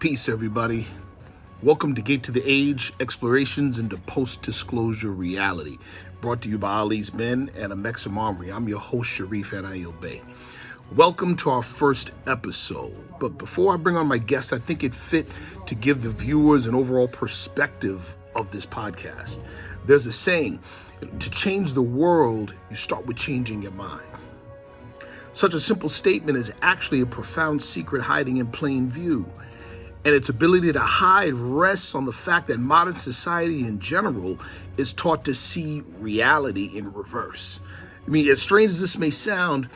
Peace, everybody. Welcome to Gate to the Age, Explorations into Post-Disclosure Reality, brought to you by Ali's Men and Amexim Armory. I'm your host, Sharif ANAEL-BEY. Welcome to our first episode. But before I bring on my guest, I think it fit to give the viewers an overall perspective of this podcast. There's a saying, to change the world, you start with changing your mind. Such a simple statement is actually a profound secret hiding in plain view. And its ability to hide rests on the fact that modern society in general is taught to see reality in reverse. I mean, as strange as this may sound,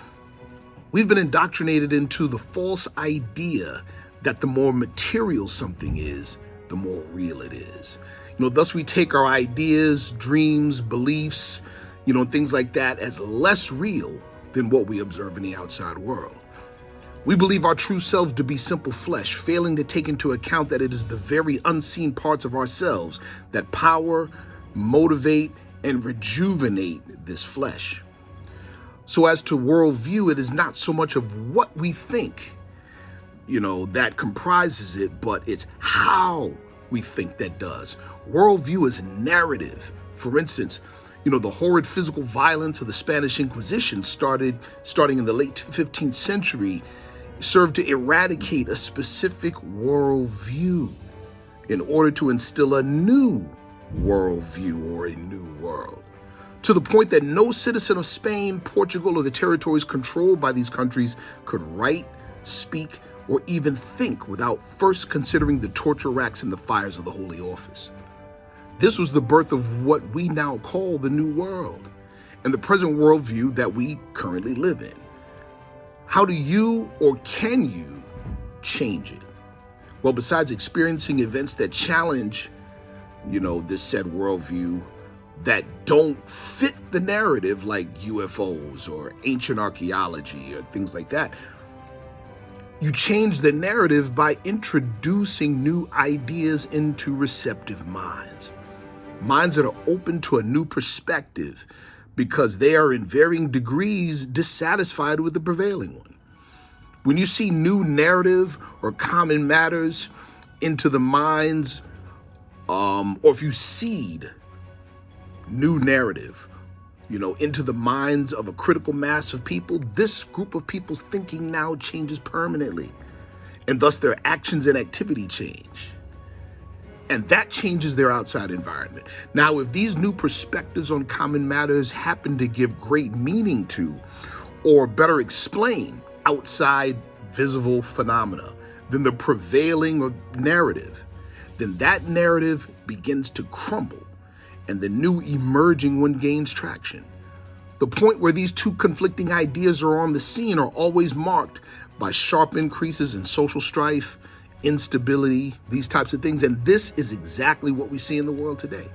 we've been indoctrinated into the false idea that the more material something is, the more real it is. Thus we take our ideas, dreams, beliefs, things like that as less real than what we observe in the outside world. We believe our true selves to be simple flesh, failing to take into account that it is the very unseen parts of ourselves that power, motivate, and rejuvenate this flesh. So as to worldview, it is not so much of what we think, that comprises it, but it's how we think that does. Worldview is narrative. For instance, the horrid physical violence of the Spanish Inquisition starting in the late 15th century served to eradicate a specific worldview in order to instill a new worldview or a new world. To the point that no citizen of Spain, Portugal, or the territories controlled by these countries could write, speak, or even think without first considering the torture racks and the fires of the Holy Office. This was the birth of what we now call the New World and the present worldview that we currently live in. How do you or can you change it? Well, besides experiencing events that challenge, this said worldview that don't fit the narrative, like UFOs or ancient archaeology or things like that, you change the narrative by introducing new ideas into receptive minds. Minds that are open to a new perspective because they are in varying degrees dissatisfied with the prevailing one. When you see new narrative or common matters into the minds, or if you seed new narrative, into the minds of a critical mass of people, this group of people's thinking now changes permanently, and thus their actions and activity change. And that changes their outside environment. Now, if these new perspectives on common matters happen to give great meaning to, or better explain, outside visible phenomena than the prevailing narrative, then that narrative begins to crumble and the new emerging one gains traction. The point where these two conflicting ideas are on the scene are always marked by sharp increases in social strife, instability, these types of things. And this is exactly what we see in the world today.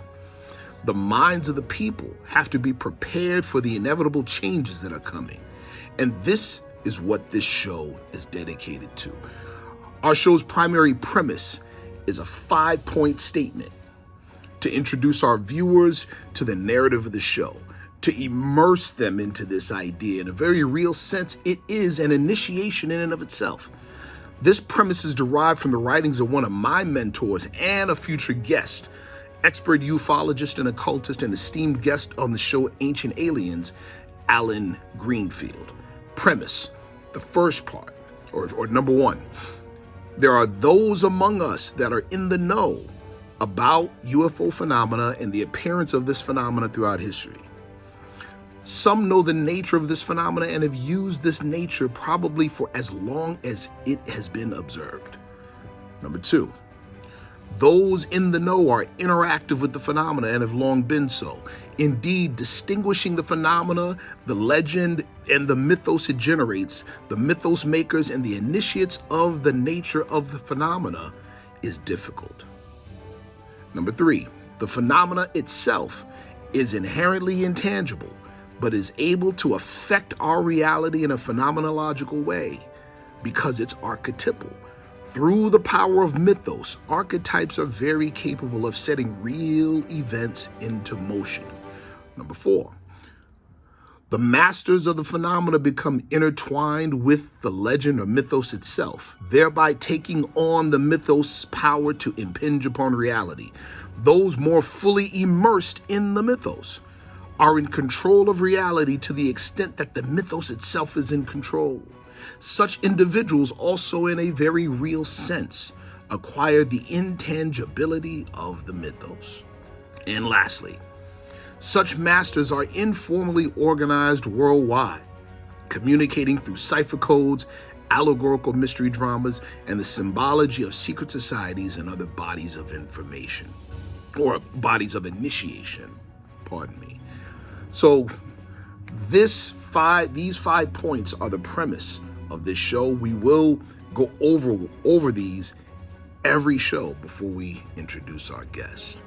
The minds of the people have to be prepared for the inevitable changes that are coming. And this is what this show is dedicated to. Our show's primary premise is a 5-point statement to introduce our viewers to the narrative of the show, to immerse them into this idea. In a very real sense, it is an initiation in and of itself. This premise is derived from the writings of one of my mentors and a future guest, expert ufologist and occultist and esteemed guest on the show Ancient Aliens, Alan Greenfield. Premise, the first part, or number one, there are those among us that are in the know about UFO phenomena and the appearance of this phenomena throughout history. Some know the nature of this phenomena and have used this nature probably for as long as it has been observed. Number two, those in the know are interactive with the phenomena and have long been so. Indeed, distinguishing the phenomena, the legend, and the mythos it generates, the mythos makers and the initiates of the nature of the phenomena is difficult. Number three, the phenomena itself is inherently intangible, but is able to affect our reality in a phenomenological way because it's archetypal. Through the power of mythos, archetypes are very capable of setting real events into motion. Number four, The masters of the phenomena become intertwined with the legend or mythos itself, thereby taking on the mythos' power to impinge upon reality. Those more fully immersed in the mythos are in control of reality to the extent that the mythos itself is in control. Such individuals also, in a very real sense, acquire the intangibility of the mythos. And lastly, such masters are informally organized worldwide, communicating through cipher codes, allegorical mystery dramas, and the symbology of secret societies and other bodies of information, or bodies of initiation, pardon me. So these 5 points are the premise of this show. We will go over these every show before we introduce our guest.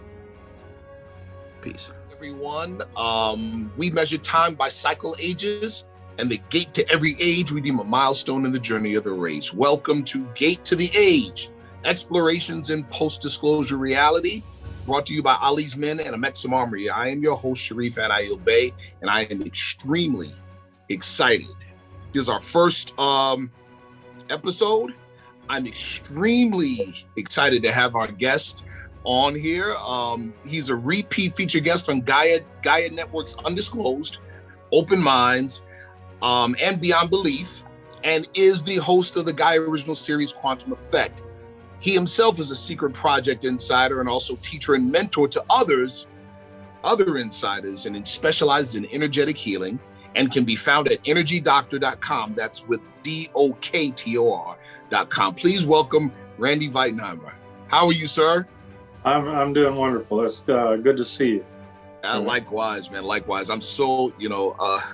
Peace. Everyone, we measure time by cycle ages, and the gate to every age we deem a milestone in the journey of the race. Welcome to Gate to the Age, Explorations in Post-Disclosure Reality, brought to you by Ali's Men and Ameximamri. I am your host, Sharif ANAEL-BEY, and I am extremely excited. This is our first episode. I'm extremely excited to have our guest on here. He's a repeat feature guest on Gaia Network's Undisclosed, Open Minds, and Beyond Belief, and is the host of the Gaia original series Quantum Effect. He himself is a secret project insider and also teacher and mentor to other insiders, and specializes in energetic healing, and can be found at energydoctor.com. That's with DOKTOR.com. Please welcome Randy Veitenheimer. How are you, sir? I'm doing wonderful. It's good to see you. Likewise, man. Likewise. I'm so,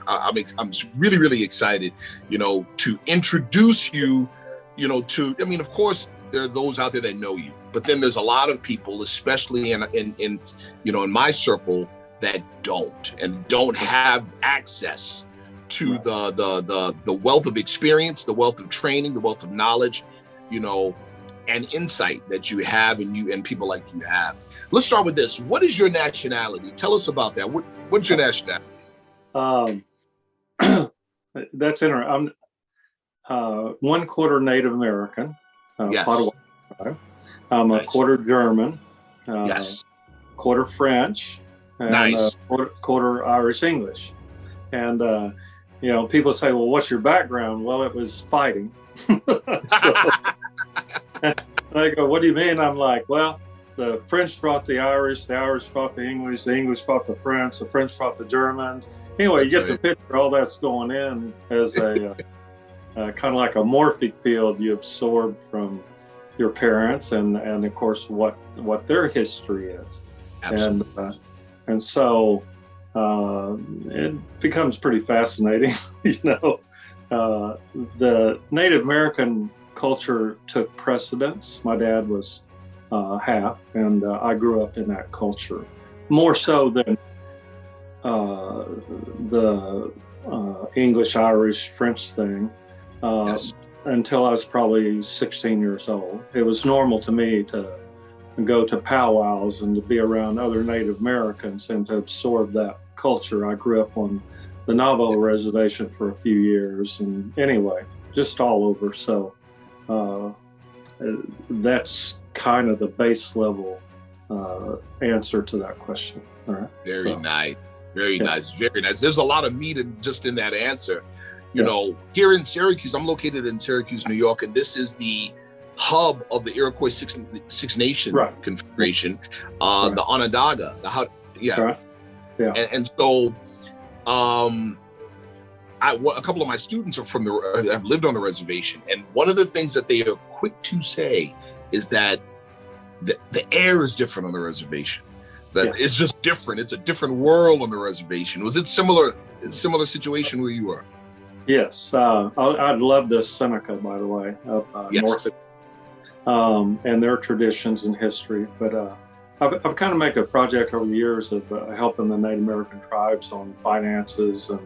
I'm really, really excited, to introduce you, to. I mean, of course, there are those out there that know you, but then there's a lot of people, especially in my circle, that don't have access to the wealth of experience, the wealth of training, the wealth of knowledge, and insight that you have, and people like you have. Let's start with this. What is your nationality? Tell us about that. What's your nationality? That's interesting. I'm 1/4 Native American. Yes. I'm nice. A quarter German. Yes. Quarter French. And nice. Quarter Irish English. And people say, "Well, what's your background?" Well, it was fighting. So, they go, "What do you mean?" I'm like, "Well, the French fought the Irish fought the English fought the French fought the Germans." Anyway, you get the picture. All that's going in as a kind of like a morphic field you absorb from your parents, and of course what their history is. Absolutely. And so it becomes pretty fascinating. The Native American culture took precedence. My dad was half, and I grew up in that culture more so than the English, Irish, French thing. Yes. Until I was probably 16 years old. It was normal to me to go to powwows and to be around other Native Americans and to absorb that culture. I grew up on the Navajo reservation for a few years, and anyway, just all over. So that's kind of the base level answer to that question. All right. Very nice. Very nice. Very nice. There's a lot of meat just in that answer. Here in Syracuse, I'm located in Syracuse, New York, and this is the hub of the Iroquois Six Nation Confederation, the Onondaga, And so, a couple of my students are have lived on the reservation, and one of the things that they are quick to say is that the air is different on the reservation. That it's just different. It's a different world on the reservation. Was it similar situation where you were? Yes, I love the Seneca, by the way, North, and their traditions and history. But I've kind of made a project over the years of helping the Native American tribes on finances and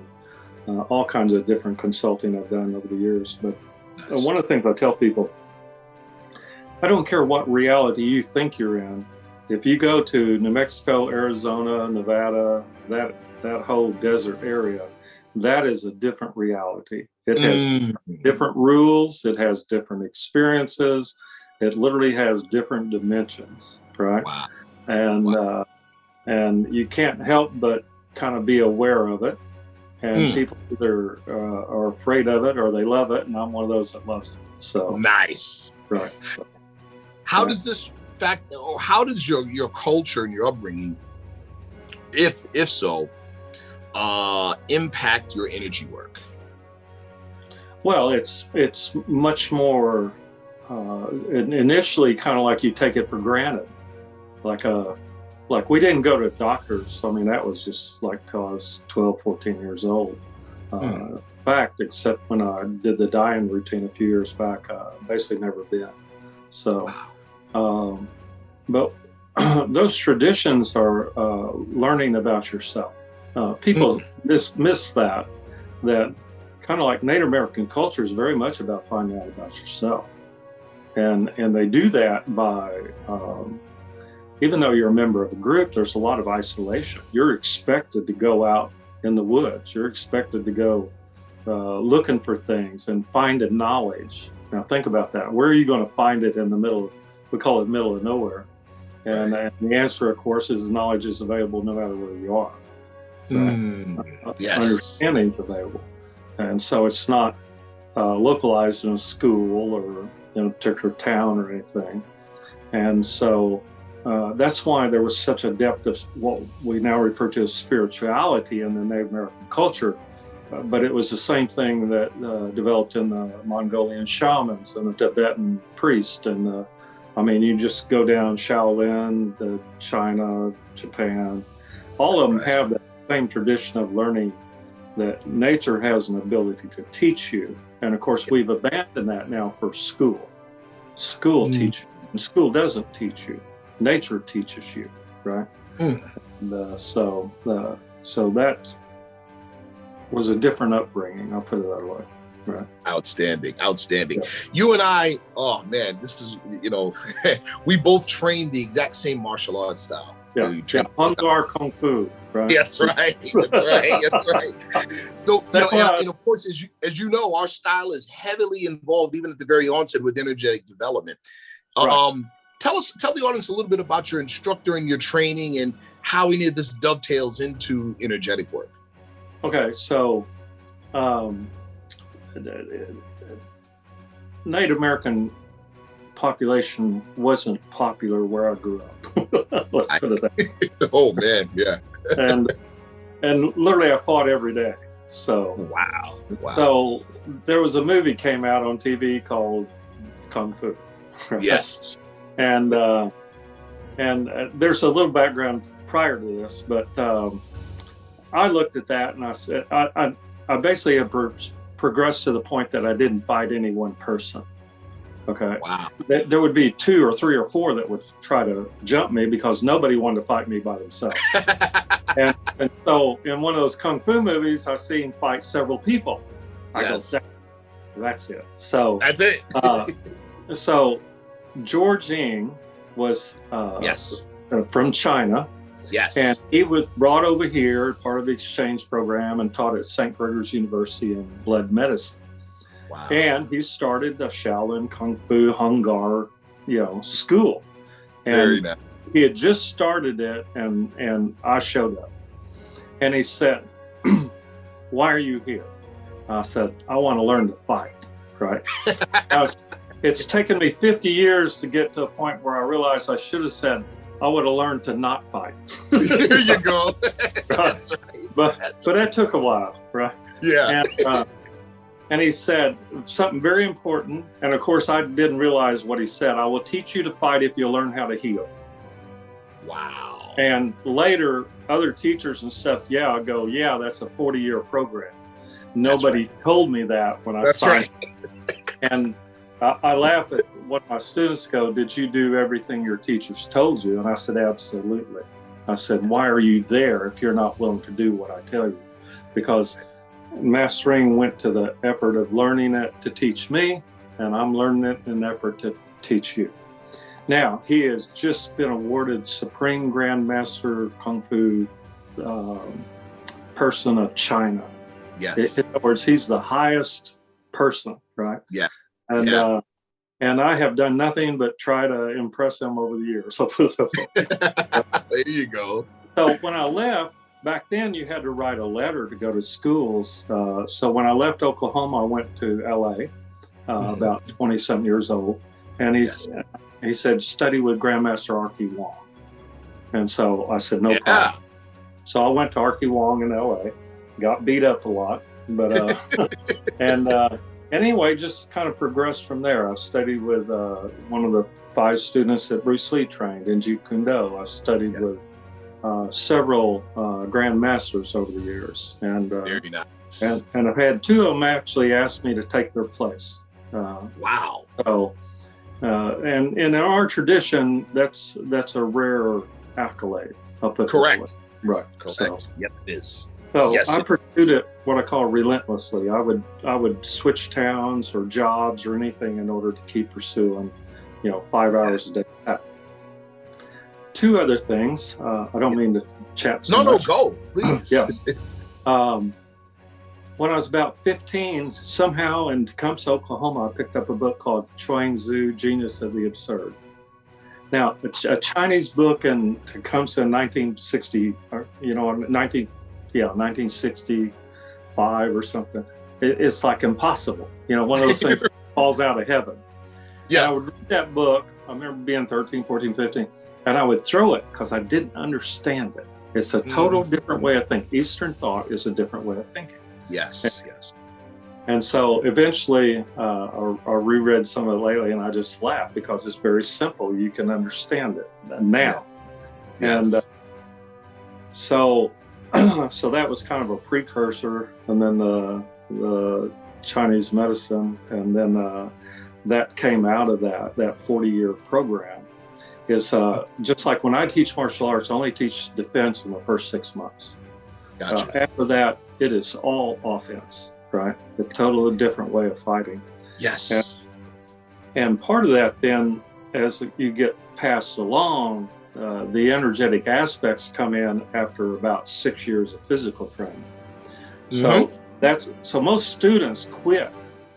all kinds of different consulting I've done over the years. But one of the things I tell people, I don't care what reality you think you're in. If you go to New Mexico, Arizona, Nevada, that whole desert area, that is a different reality. It has different rules. It has different experiences. It literally has different dimensions, right? Wow. And you can't help but kind of be aware of it. And people either are afraid of it or they love it, and I'm one of those that loves it. So nice. Right. So, how does this fact, or how does your culture and your upbringing, if so, impact your energy work? Well, it's much more initially kind of like you take it for granted, like we didn't go to doctors. I mean, that was just like till I was 12, 14 years old. In fact, except when I did the dyeing routine a few years back, basically never been. So, but those traditions are learning about yourself. People miss that kind of like Native American culture is very much about finding out about yourself. And they do that by, even though you're a member of a group, there's a lot of isolation. You're expected to go out in the woods. You're expected to go looking for things and finding knowledge. Now think about that. Where are you going to find it in the middle? We call it middle of nowhere. And the answer, of course, is knowledge is available no matter where you are. Right? Yes. Understanding is available. And so it's not localized in a school or in a particular town or anything. And so that's why there was such a depth of what we now refer to as spirituality in the Native American culture. But it was the same thing that developed in the Mongolian shamans and the Tibetan priest. And I mean, you just go down Shaolin, China, Japan, all of them have that same tradition of learning that nature has an ability to teach you. And of course, we've abandoned that now for school. School teaches you, and school doesn't teach you. Nature teaches you, right? And, so that was a different upbringing, I'll put it that way. Right. Outstanding. Yeah. You and I, oh man, this is, we both trained the exact same martial arts style. Yeah, Hungar Kung Fu, right? Yes, right. That's right. So, and of course, as you know, our style is heavily involved, even at the very onset, with energetic development. Right. Tell the audience a little bit about your instructor and your training and how any of this dovetails into energetic work. Okay, so Native American population wasn't popular where I grew up. Let's put it that way. Oh man, yeah. and literally I fought every day. So wow. So there was a movie came out on TV called Kung Fu. Right? Yes. And there's a little background prior to this, but I looked at that and I said I basically have progressed to the point that I didn't fight any one person. Okay. Wow. There would be 2 or 3 or 4 that would try to jump me because nobody wanted to fight me by themselves. and so in one of those Kung Fu movies, I see him fight several people. Yes. I go, that's it. So that's it. So George Ng was from China. Yes. And he was brought over here, part of the exchange program, and taught at St. Gregory's University in blood medicine. Wow. And he started the Shaolin Kung Fu Hungar, school. And very nice. He had just started it, and I showed up. And he said, "Why are you here?" I said, "I want to learn to fight." Right? It's taken me 50 years to get to a point where I realized I should have said, I would have learned to not fight. There you go. That's right. But that took a while, right? Yeah. And he said something very important. And of course, I didn't realize what he said. I will teach you to fight if you learn how to heal. Wow. And later, other teachers and stuff, I go, that's a 40-year program. Nobody told me that when I signed it. And I laugh at what my students go, "Did you do everything your teachers told you?" And I said, "Absolutely." I said, "Why are you there if you're not willing to do what I tell you?" Because Master Ng went to the effort of learning it to teach me, and I'm learning it in an effort to teach you. Now, he has just been awarded Supreme Grand Master Kung Fu Person of China. Yes. In other words, he's the highest person, right? Yeah. And Yeah. and I have done nothing but try to impress him over the years. So there you go. So when I left, back then you had to write a letter to go to schools. So when I left Oklahoma, I went to LA, about 20-something years old. And he said, study with Grandmaster Archie Wong. And so I said, no problem. So I went to Archie Wong in LA, got beat up a lot, but and anyway, just kind of progressed from there. I studied with one of the 5 students that Bruce Lee trained in Jeet Kune Do. I studied with several Grand Masters over the years, and very nice. And I've had 2 of them actually ask me to take their place. Wow. So, and in our tradition, that's a rare accolade. Correct. Right. Correct. So, yep, it is. So yes, I pursued it what I call relentlessly. I would switch towns or jobs or anything in order to keep pursuing, 5 hours a day. 2 other things. I don't mean to chat so much. No, go, please. Yeah. When I was about 15, somehow in Tecumseh, Oklahoma, I picked up a book called Chuang Tzu, Genius of the Absurd. Now, a Chinese book in Tecumseh in 1960, 1965 or something. It's like impossible. One of those things falls out of heaven. Yes. And I would read that book. I remember being 13, 14, 15, and I would throw it because I didn't understand it. It's a total different way of thinking. Eastern thought is a different way of thinking. Yes. And so eventually I reread some of it lately, and I just laugh because it's very simple. You can understand it now. Yeah. Yes. And so that was kind of a precursor, and then the Chinese medicine, and then that came out of that 40-year program. Is just like when I teach martial arts, I only teach defense in the first 6 months. Gotcha. After that, it is all offense, right? A totally different way of fighting. Yes. And part of that then, as you get passed along, the energetic aspects come in after about 6 years of physical training. So so most students quit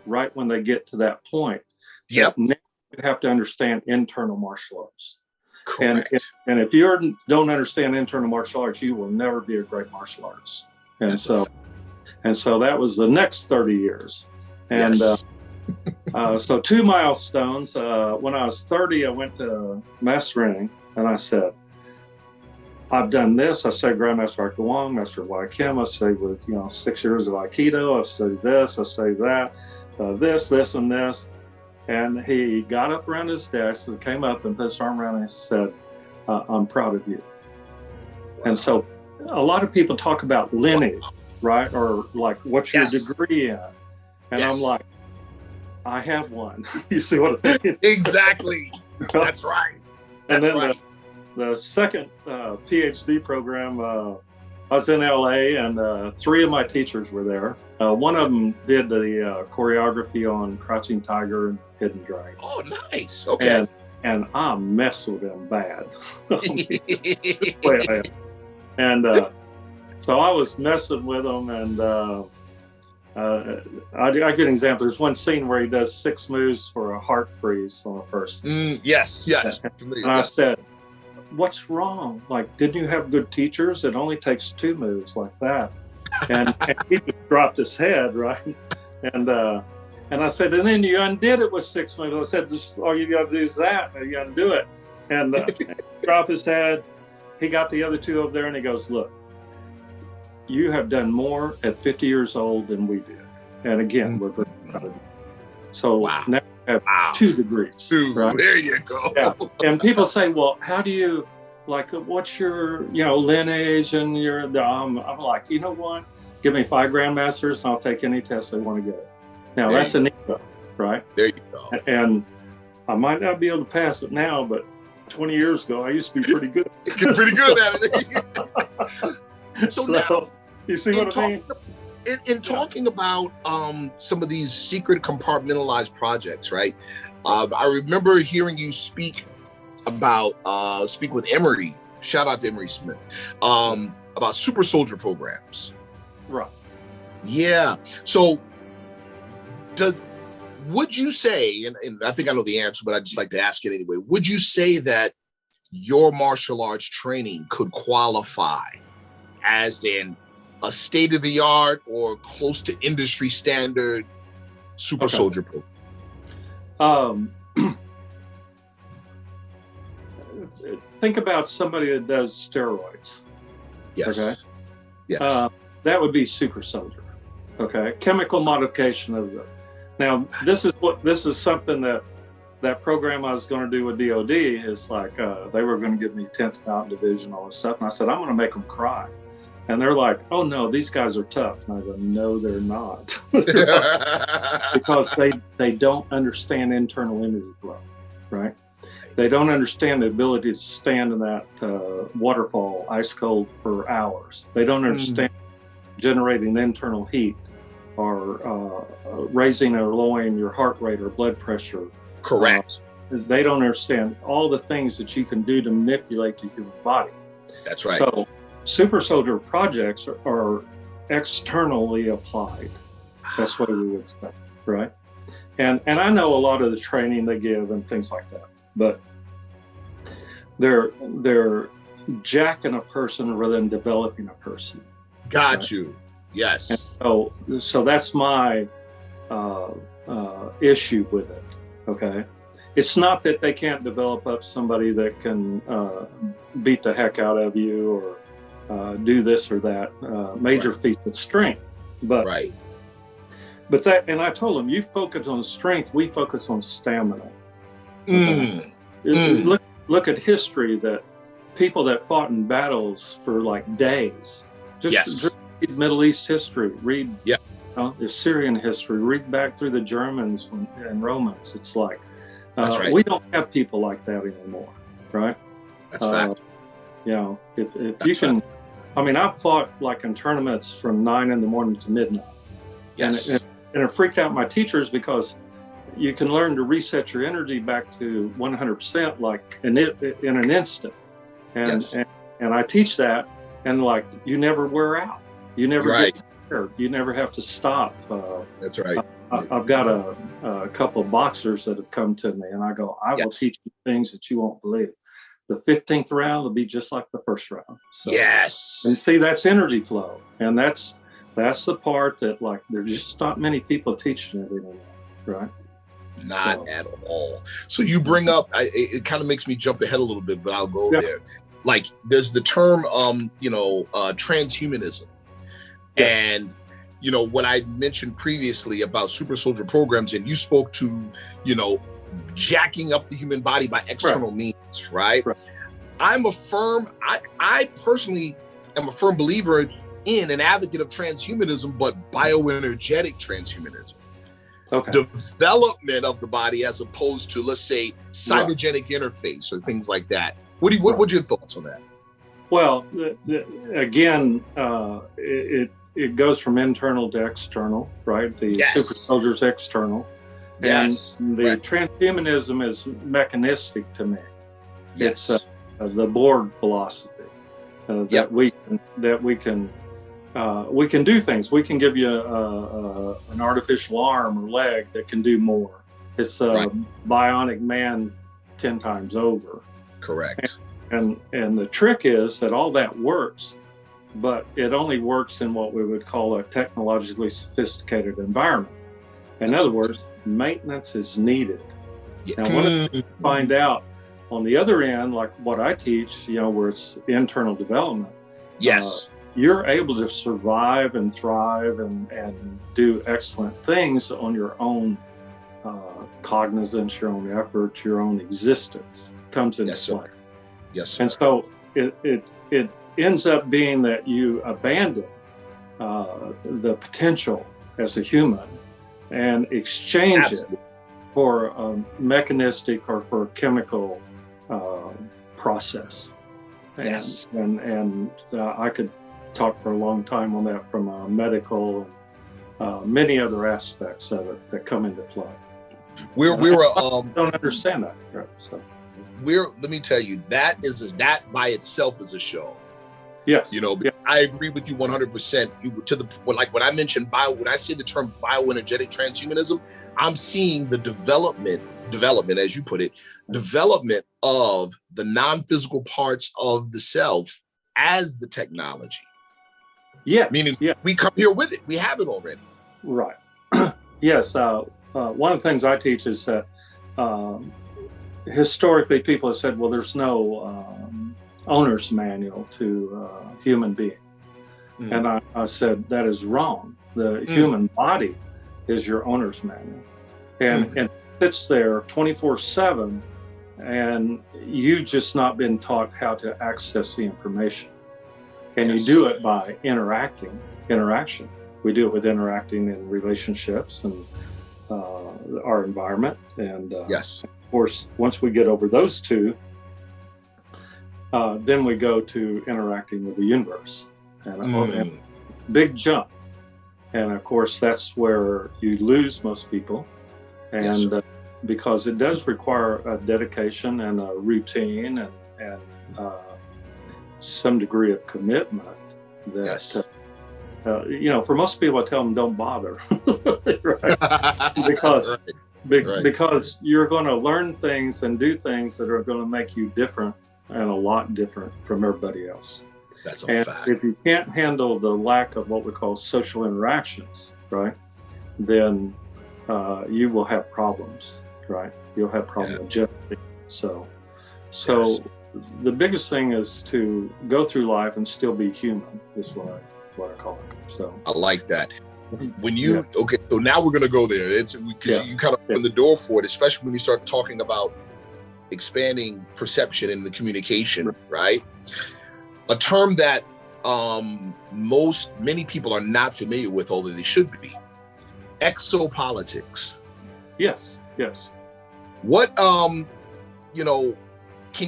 right when they get to that point. Yep. Now you have to understand internal martial arts. Correct. And if you don't understand internal martial arts, you will never be a great martial artist. And so that was the next 30 years. And so 2 milestones. When I was 30, I went to mastering, and I said, I've done this. I studied Grandmaster Archie Wong, Master of Wai Kim. I studied with 6 years of Aikido. I studied this. I studied that. This, and this. And he got up around his desk and came up and put his arm around me and said, I'm proud of you. Wow. And so a lot of people talk about lineage, right? Or like, what's your degree in? And I'm like, I have one. You see what I mean? Exactly. That's right. And then the second PhD program, I was in LA, and 3 of my teachers were there. One of them did the choreography on Crouching Tiger and Hidden Dragon. Oh, nice. Okay. And I messed with them bad. And so I was messing with them, and I give an example. There's one scene where he does 6 moves for a heart freeze on the first. Yes. And I said, what's wrong? Like, didn't you have good teachers? It only takes 2 moves like that. And he just dropped his head, right? And I said, and then you undid it with 6 moves. I said, just all you got to do is that, and you undo it. And drop his head. He got the other 2 over there, and he goes, look, you have done more at 50 years old than we did. And again, we're very proud of you. So now we have 2 degrees. Right? There you go. Yeah. And people say, well, how do you, like, what's your, lineage and your, I'm like, you know what? Give me 5 grandmasters and I'll take any test they want to get. Now that's an ego, right? There you go. And I might not be able to pass it now, but 20 years ago, I used to be pretty good. Pretty good at it. So now, you see what I mean? In talking about some of these secret compartmentalized projects, right? I remember hearing you speak with Emery, shout out to Emery Smith, about super soldier programs. Right. Yeah. So would you say, and I think I know the answer, but I'd just like to ask it anyway. Would you say that your martial arts training could qualify as in a state-of-the-art or close to industry standard super soldier program? Think about somebody that does steroids. Yes. Okay. Yes. That would be super soldier. Okay. Chemical modification of the. Now, this is something that program I was going to do with DOD is like, they were going to give me 10th Mountain Division, all this stuff. And I said, I'm going to make them cry. And they're like, oh no, these guys are tough. And I go, no, they're not. Because they don't understand internal energy flow, right? They don't understand the ability to stand in that waterfall, ice cold, for hours. They don't understand generating internal heat or raising or lowering your heart rate or blood pressure. Correct. They don't understand all the things that you can do to manipulate the human body. That's right. So super soldier projects are externally applied. That's what we would say, right? And I know a lot of the training they give and things like that, but they're jacking a person rather than developing a person. Got right? you. Yes. And so that's my issue with it. Okay. It's not that they can't develop up somebody that can beat the heck out of you or do this or that major feat of strength, but right. But that, and I told them, you focus on strength, we focus on stamina. Okay? Look at history, that people that fought in battles for like days. Just read Middle East history, read the Syrian history, read back through the Germans and Romans. It's like, right. We don't have people like that anymore, right? That's fact. You know, if you can, I mean, I've fought like in tournaments from 9 a.m. to midnight. Yes. And it freaked out my teachers because you can learn to reset your energy back to 100% like in an instant. And I teach that, and like, you never wear out. You never get tired. You never have to stop. That's right. I've got a couple of boxers that have come to me, and I go, I will teach you things that you won't believe. The 15th round will be just like the first round. So, and see, that's energy flow. And that's the part that, like, there's just not many people teaching it anymore, right? Not at all. So you bring up, it kind of makes me jump ahead a little bit, but I'll go there. Like, there's the term, transhumanism. And, you know, what I mentioned previously about super soldier programs, and you spoke to, you know, jacking up the human body by external means, right? I'm a firm, I personally am a firm believer in an advocate of transhumanism, but bioenergetic transhumanism. Development of the body as opposed to, let's say, cybergenic interface or things like that. What are your thoughts on that? Well, again, it goes from internal to external, right? The super soldier's external. And the transhumanism is mechanistic to me. It's the Borg philosophy that we can do things. We can give you an artificial arm or leg that can do more. It's a bionic man 10 times over. Correct. And the trick is that all that works, but it only works in what we would call a technologically sophisticated environment. In other words, maintenance is needed. Now, one of the things to find out on the other end, like what I teach, you know, where it's internal development. You're able to survive and thrive and do excellent things on your own cognizance, your own effort, your own existence comes into play. And so it ends up being that you abandon the potential as a human and exchange it for a mechanistic or for a chemical process. And I could talk for a long time on that from a medical and many other aspects of it that come into play. Don't understand that, right? So let me tell you, that by itself is a show. Yes. You know, I agree with you 100%. Like when I mentioned when I say the term bioenergetic transhumanism, I'm seeing the development, as you put it, development of the non-physical parts of the self as the technology. Yes. Meaning we come here with it. We have it already. Right. Yes. One of the things I teach is that historically people have said, well, there's no owner's manual to human being. And I said, that is wrong. The human body is your owner's manual. And it sits there 24/7, and you just not been taught how to access the information. And you do it by interaction. We do it with interacting in relationships and our environment. And of course, once we get over those two, then we go to interacting with the universe. And big jump. And of course, that's where you lose most people. And because it does require a dedication and a routine and some degree of commitment that, for most people, I tell them don't bother. Because you're going to learn things and do things that are going to make you different and a lot different from everybody else. That's a fact. If you can't handle the lack of what we call social interactions, right, then you will have problems, right? You'll have problems with jealousy. So the biggest thing is to go through life and still be human, is what I call it. So I like that. When you so now we're gonna go there. You kind of open the door for it, especially when you start talking about expanding perception and the communication, right? A term that many people are not familiar with, although they should be. Exopolitics. Yes. What can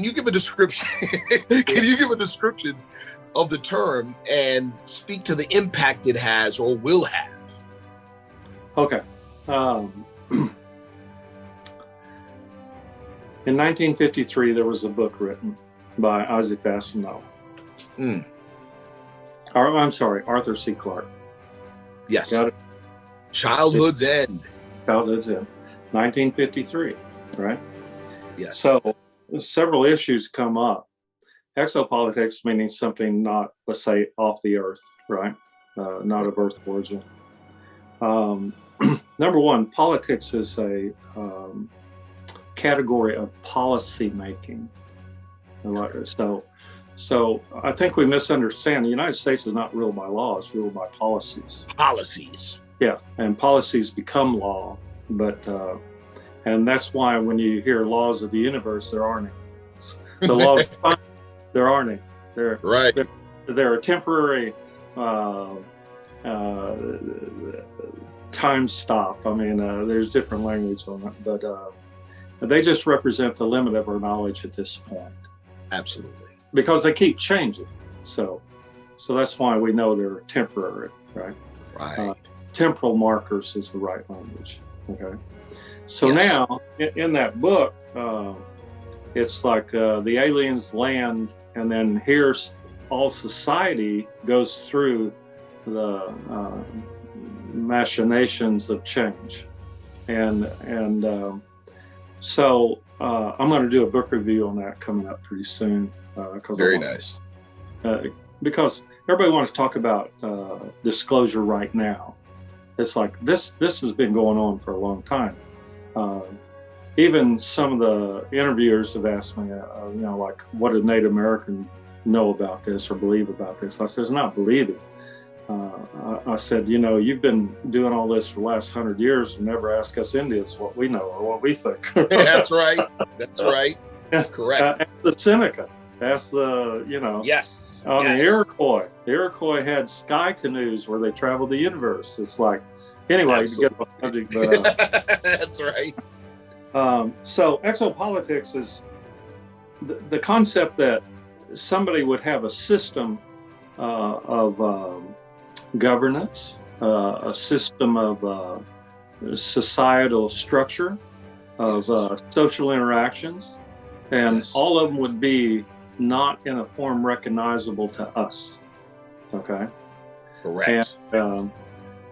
you give a description? Can you give a description of the term and speak to the impact it has or will have? Okay. In 1953, there was a book written by Isaac Asimov. I'm sorry, Arthur C. Clarke. Yes. Got it. Childhood's End. 1953, right? Yes. So several issues come up. Exopolitics meaning something not, let's say, off the earth, right? Not of earth origin. Number one, politics is a category of policy making. So I think we misunderstand. The United States is not ruled by law, it's ruled by policies. Policies. Yeah, and policies become law, but and that's why when you hear laws of the universe, there aren't any. The laws, there aren't any. They're a temporary time stop. I mean, there's different language on it, but they just represent the limit of our knowledge at this point. Absolutely. Because they keep changing. So that's why we know they're temporary, right? Right. Temporal markers is the right language. Okay. So now in that book, it's like the aliens land, and then here's all society goes through the machinations of change. So I'm going to do a book review on that coming up pretty soon. Very nice. Because everybody wants to talk about disclosure right now. It's like this has been going on for a long time. Even some of the interviewers have asked me, like, what did Native American know about this or believe about this? I said, it's not believing. I said, you've been doing all this for the last 100 years and never ask us Indians what we know or what we think. That's right. That's right. Correct. Ask the Seneca. Ask the, Yes. The Iroquois. The Iroquois had sky canoes where they traveled the universe. It's like, anyway, to get off subject, but, that's right. So exopolitics is the concept that somebody would have a system of governance, a system of societal structure, of social interactions, and all of them would be not in a form recognizable to us. Okay. Correct.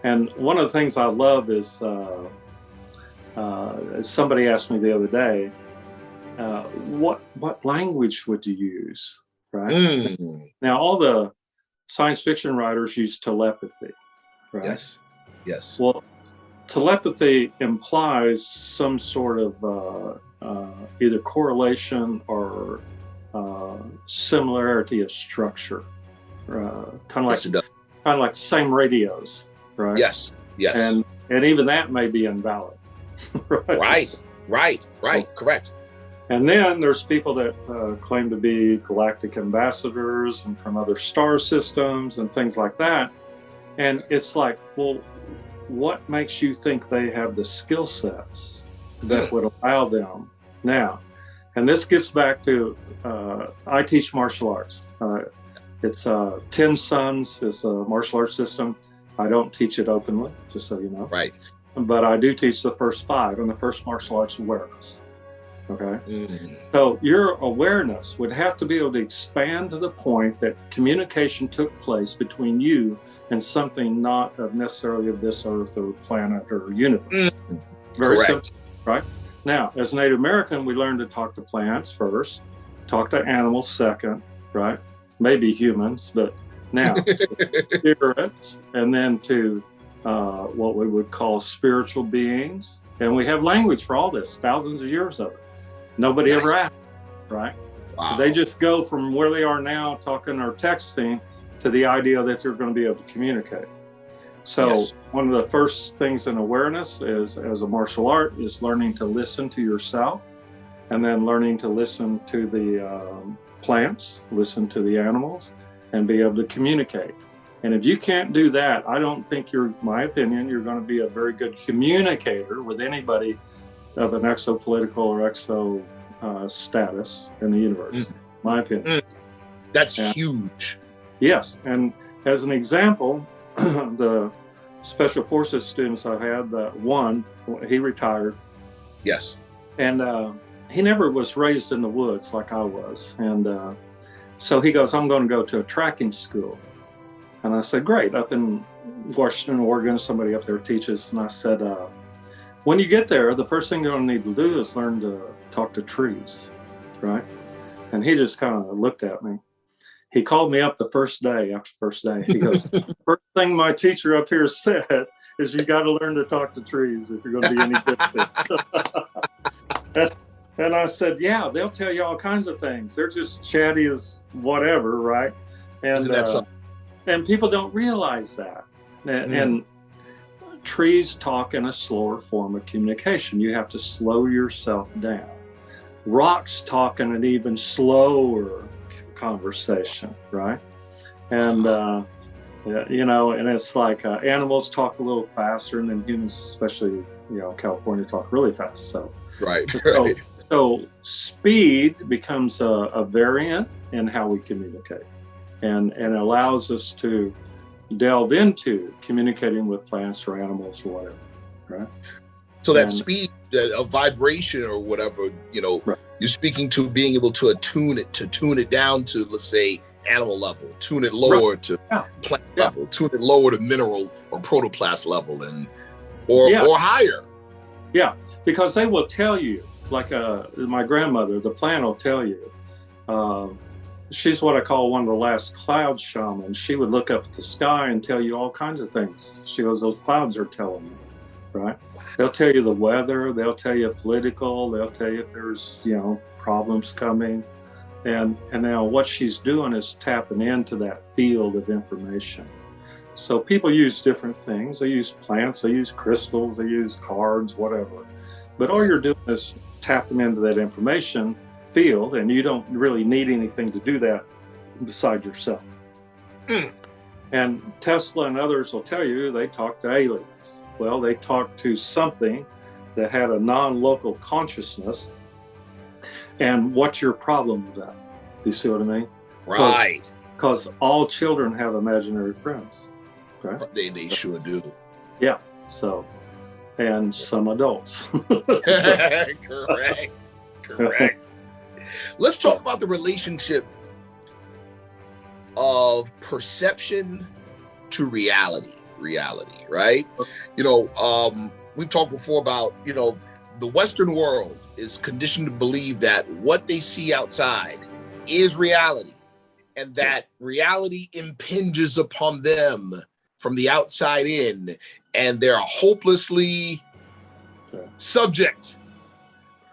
And one of the things I love is somebody asked me the other day, what language would you use? Right. Now, all the science fiction writers use telepathy, right? Yes. Yes. Well, telepathy implies some sort of either correlation or similarity of structure, kind of like the same radios, right? Yes. Yes. And even that may be invalid. Right. Correct. And then there's people that claim to be galactic ambassadors and from other star systems and things like that. And it's like, well, what makes you think they have the skill sets that would allow them now? And this gets back to, I teach martial arts. It's 10 Sons is a martial arts system. I don't teach it openly, just so you know. Right. But I do teach the first 5, and the first martial arts awareness. Okay. So your awareness would have to be able to expand to the point that communication took place between you and something not of necessarily of this earth or planet or universe. Very simple, right? Now, as Native American, we learned to talk to plants first, talk to animals second, right? Maybe humans, but now spirits, and then to what we would call spiritual beings. And we have language for all this, thousands of years of it. Nobody ever asked, right? Wow. They just go from where they are now, talking or texting, to the idea that they're going to be able to communicate. So one of the first things in awareness is, as a martial art, is learning to listen to yourself, and then learning to listen to the plants, listen to the animals, and be able to communicate. And if you can't do that, I don't think my opinion, you're going to be a very good communicator with anybody of an exopolitical or exo status in the universe, my opinion. That's huge. Yes, and as an example, the Special Forces students I had, one, he retired. Yes. And he never was raised in the woods like I was. And so he goes, I'm going to go to a tracking school. And I said, great, up in Washington, Oregon, somebody up there teaches. And I said, when you get there, the first thing you're going to need to do is learn to talk to trees, right? And he just kind of looked at me. He called me up the first day, after the first day. He goes, first thing my teacher up here said is you got to learn to talk to trees if you're going to be any good. And I said, yeah, they'll tell you all kinds of things. They're just chatty as whatever, right? And and people don't realize that. And trees talk in a slower form of communication. You have to slow yourself down. Rocks talk in an even slower conversation, right? And and it's like animals talk a little faster, and then humans, especially California, talk really fast. So so speed becomes a variant in how we communicate, and it allows us to delve into communicating with plants or animals or whatever, right? So that speed, a vibration or whatever, you're speaking to being able to tune it down to, let's say, animal level, tune it lower to plant level, tune it lower to mineral or protoplast level, or higher. Yeah, because they will tell you, like my grandmother, the plant will tell you. She's what I call one of the last cloud shamans. She would look up at the sky and tell you all kinds of things. She goes, those clouds are telling me, right? They'll tell you the weather, they'll tell you political, they'll tell you if there's, problems coming. And now what she's doing is tapping into that field of information. So people use different things. They use plants, they use crystals, they use cards, whatever. But all you're doing is tapping into that information field, and you don't really need anything to do that beside yourself. And Tesla and others will tell you they talk to aliens. Well, they talk to something that had a non-local consciousness. And what's your problem with that? Do you see what I mean? Right. Because all children have imaginary friends. Right? They sure do. Yeah. So, and some adults. Correct. Let's talk about the relationship of perception to reality, right? We've talked before about, the Western world is conditioned to believe that what they see outside is reality, and that reality impinges upon them from the outside in, and they're hopelessly subject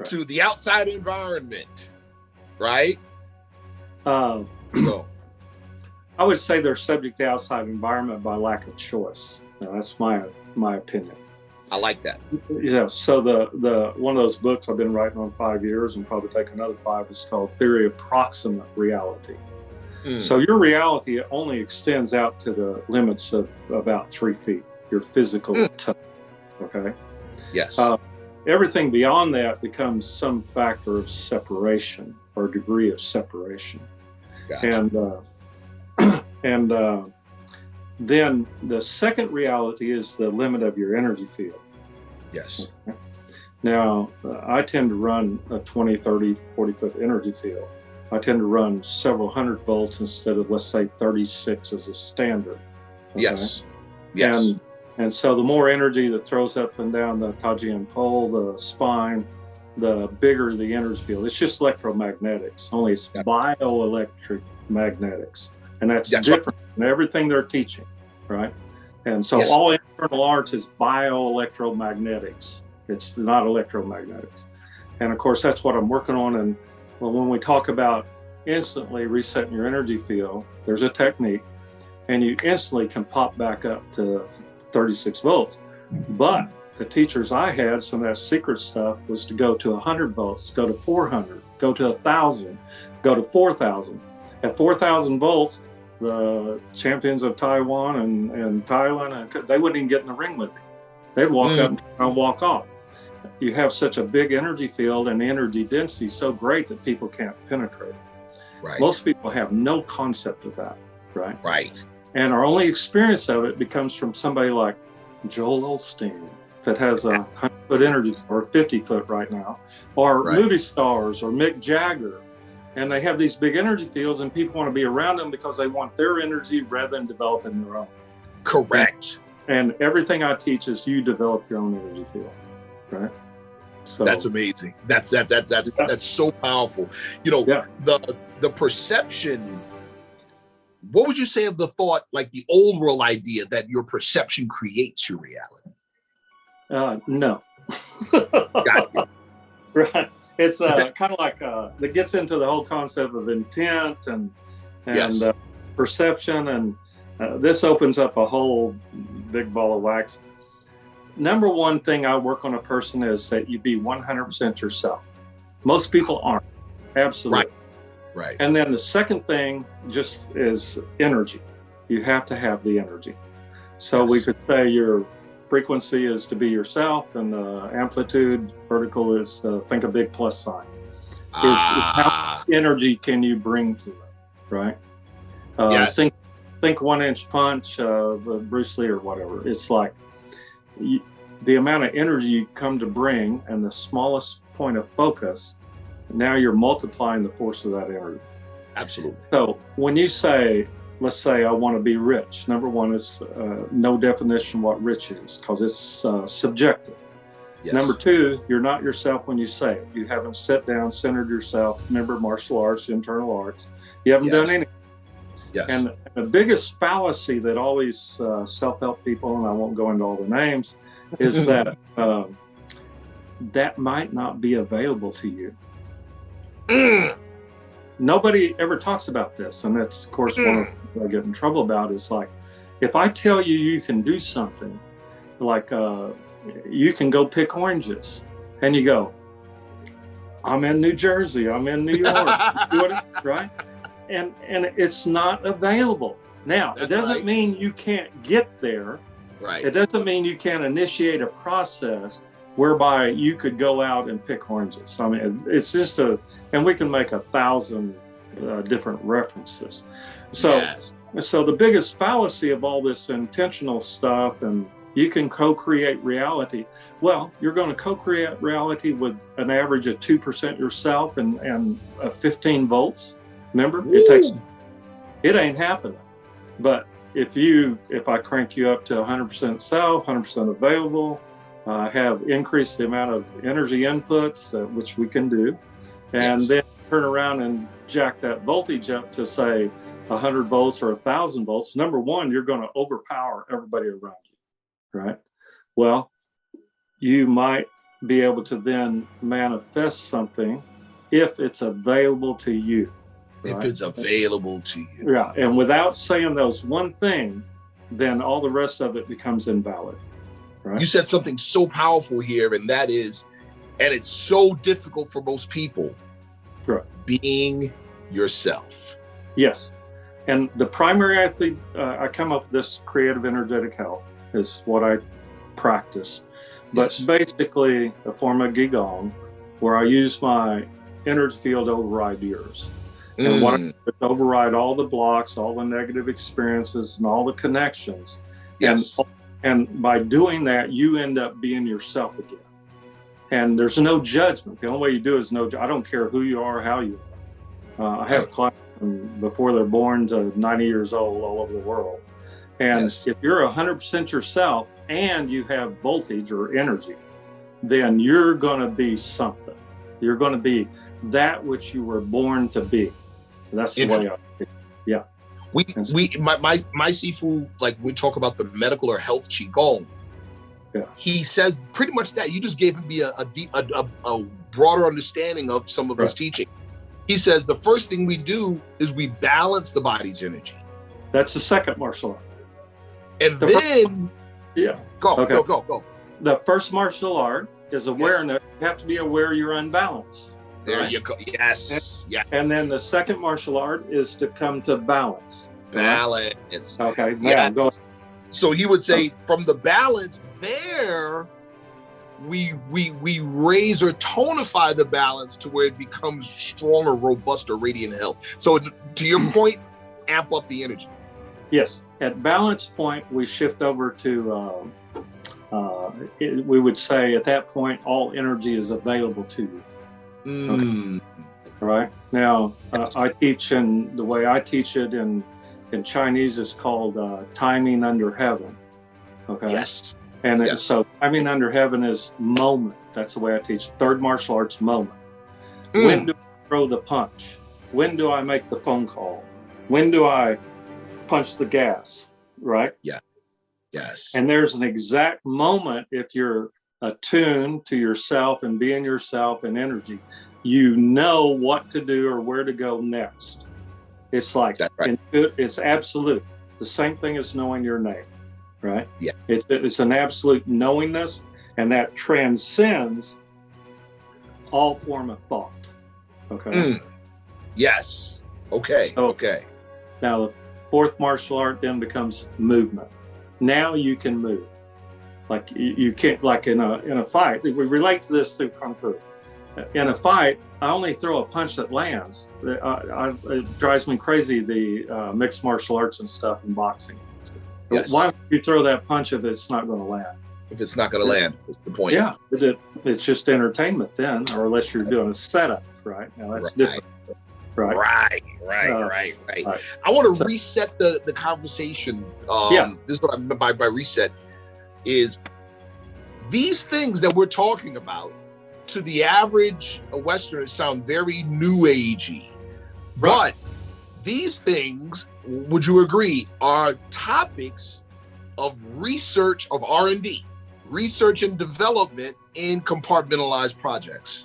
to the outside environment, right? I would say they're subject to outside environment by lack of choice. Now, that's my opinion. I like that. Yeah. So the one of those books I've been writing on 5 years and probably take another 5 is called Theory of Proximate Reality. So your reality only extends out to the limits of about 3 feet, your physical touch. Okay. Yes. Everything beyond that becomes some factor of separation or degree of separation. Gotcha. And then the second reality is the limit of your energy field. Yes. Okay. Now, I tend to run a 20, 30, 40-foot energy field. I tend to run several hundred volts instead of, let's say, 36 as a standard. Okay? Yes. Yes. And so the more energy that throws up and down the Tajian pole, the spine, the bigger the energy field. It's just electromagnetics, only it's bioelectric magnetics. And that's different than everything they're teaching, right? And so all internal arts is bioelectromagnetics. It's not electromagnetics. And of course, that's what I'm working on. And when we talk about instantly resetting your energy field, there's a technique, and you instantly can pop back up to 36 volts. But the teachers I had, some of that secret stuff was to go to 100 volts, go to 400, go to 1,000, go to 4,000. At 4,000 volts, the champions of Taiwan and Thailand, they wouldn't even get in the ring with me. They'd walk up and walk off. You have such a big energy field, and the energy density is so great that people can't penetrate it. Right. Most people have no concept of that, right? Right. And our only experience of it becomes from somebody like Joel Osteen that has a 100-foot energy, or 50-foot right now, or movie stars, or Mick Jagger. And they have these big energy fields, and people want to be around them because they want their energy rather than developing their own. Correct. And everything I teach is you develop your own energy field, right? So that's amazing. That's so powerful. The perception. What would you say of the thought, like the old world idea that your perception creates your reality? No. Got you. Right. It's kind of like that gets into the whole concept of intent and perception, and this opens up a whole big ball of wax. Number one thing I work on a person is that you be 100% yourself. Most people aren't. Absolutely. Right. And then the second thing just is energy. You have to have the energy. So we could say your frequency is to be yourself, and the amplitude vertical is think a big plus sign. Is how much energy can you bring to it, right? Think 1-inch punch, Bruce Lee or whatever. It's like the amount of energy you come to bring, and the smallest point of focus, now you're multiplying the force of that energy. Absolutely. So when you say, let's say I want to be rich, number one is no definition what rich is, because it's subjective. Yes. Number two, you're not yourself when you say it. You haven't sat down, centered yourself. Remember martial arts, internal arts. You haven't done anything. Yes. And the biggest fallacy that all these self-help people, and I won't go into all the names, is that that might not be available to you. Nobody ever talks about this, and that's, of course, one of what I get in trouble about is like, if I tell you you can do something, like you can go pick oranges, and you go, I'm in New Jersey, I'm in New York, right? And it's not available. Now, it doesn't mean you can't get there. Right. It doesn't mean you can't initiate a process whereby you could go out and pick oranges. I mean, it's just and we can make 1,000 different references. So, so the biggest fallacy of all this intentional stuff, and you can co-create reality. Well, you're going to co-create reality with an average of 2% yourself and 15 volts. Remember, it takes it ain't happening. But if I crank you up to 100% self, 100% available, have increased the amount of energy inputs, which we can do, and then turn around and jack that voltage up to say 100 volts or 1,000 volts, number one, you're going to overpower everybody around you, right? Well, you might be able to then manifest something if it's available to you. Right? If it's available to you. Yeah, and without saying those one thing, then all the rest of it becomes invalid. Right? You said something so powerful here, and that is, and it's so difficult for most people, right, being yourself. Yes. And the primary, I think, I come up with this creative energetic health is what I practice. But basically a form of Qigong where I use my energy field to override yours. And what I do is override all the blocks, all the negative experiences, and all the connections. Yes. And by doing that, you end up being yourself again. And there's no judgment. The only way you do it is I don't care who you are, how you are. I have clients before they're born to 90 years old all over the world. And if you're 100% yourself and you have voltage or energy, then you're going to be something. You're going to be that which you were born to be. That's the way I think. Yeah. My Sifu, like we talk about the medical or health Qigong, he says pretty much that. You just gave me a broader understanding of some of his teaching. He says the first thing we do is we balance the body's energy. That's the second martial art. And then, go. The first martial art is awareness. You have to be aware you're unbalanced. There you go. Yes. And then the second martial art is to come to balance. Balance. Okay. Now go ahead. So he would say from the balance there, we raise or tonify the balance to where it becomes stronger, robust, or radiant health. So to your point, amp up the energy. Yes. At balance point, we shift over to, we would say at that point, all energy is available to you. Okay. Right. Now, I teach, and the way I teach it in Chinese is called timing under heaven. Okay. Yes. And so timing under heaven is moment. That's the way I teach. Third martial arts, moment. When do I throw the punch? When do I make the phone call? When do I punch the gas? Right? Yeah. Yes. And there's an exact moment if you're attuned to yourself and being yourself and energy, you know what to do or where to go next. It's like, it's absolute. The same thing as knowing your name, right? Yeah. It's an absolute knowingness, and that transcends all form of thought. Okay. Yes. Okay. Okay. Now, the fourth martial art then becomes movement. Now you can move. Like you can't, like in a fight, we relate to this through Kung Fu. In a fight, I only throw a punch that lands. It drives me crazy, the mixed martial arts and stuff in boxing. Yes. Why would you throw that punch if it's not going to land? If it's not going to land, that's the point. Yeah, it's just entertainment then, or unless you're doing a setup, right? Now that's different. Right. I want to reset the conversation. This is what I meant by reset, is these things that we're talking about to the average Westerner sound very new agey, but these things, would you agree, are topics of research, of R&D, research and development in compartmentalized projects?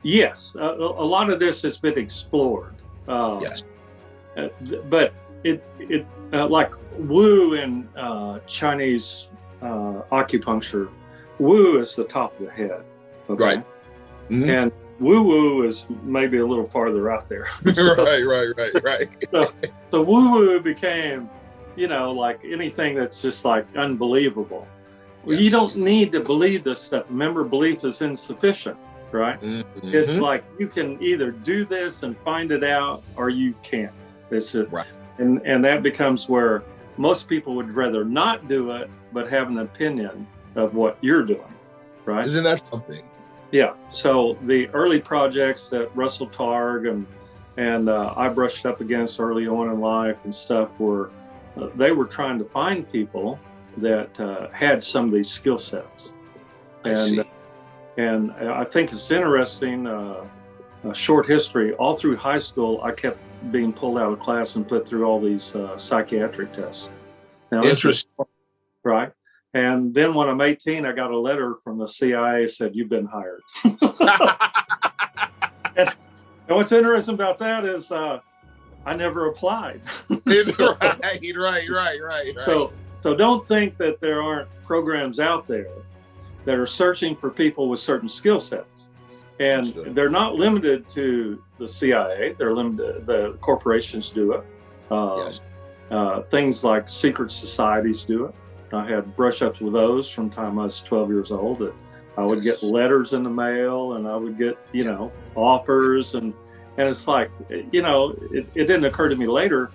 Yes, a lot of this has been explored. Yes, but it like Wu in Chinese acupuncture, Wu is the top of the head. Okay? Right. Mm-hmm. And woo-woo is maybe a little farther out there. Right. So woo-woo became, like anything that's just like unbelievable. Well, you don't need to believe this stuff. Remember, belief is insufficient, right? Mm-hmm. It's like you can either do this and find it out, or you can't. It's just, and that becomes where most people would rather not do it, but have an opinion of what you're doing, right? Isn't that something? Yeah. So the early projects that Russell Targ and and I brushed up against early on in life and stuff where they were trying to find people that had some of these skill sets. And I think it's interesting, a short history. All through high school, I kept being pulled out of class and put through all these psychiatric tests. Now, Interesting. Right. And then when I'm 18, I got a letter from the CIA said, "You've been hired." And what's interesting about that is I never applied. So, right. So don't think that there aren't programs out there that are searching for people with certain skill sets. And they're not limited to the CIA. They're limited, the corporations do it. Things like secret societies do it. I had brush-ups with those from the time I was 12 years old. That I would get letters in the mail, and I would get, offers, and it's like, it didn't occur to me later,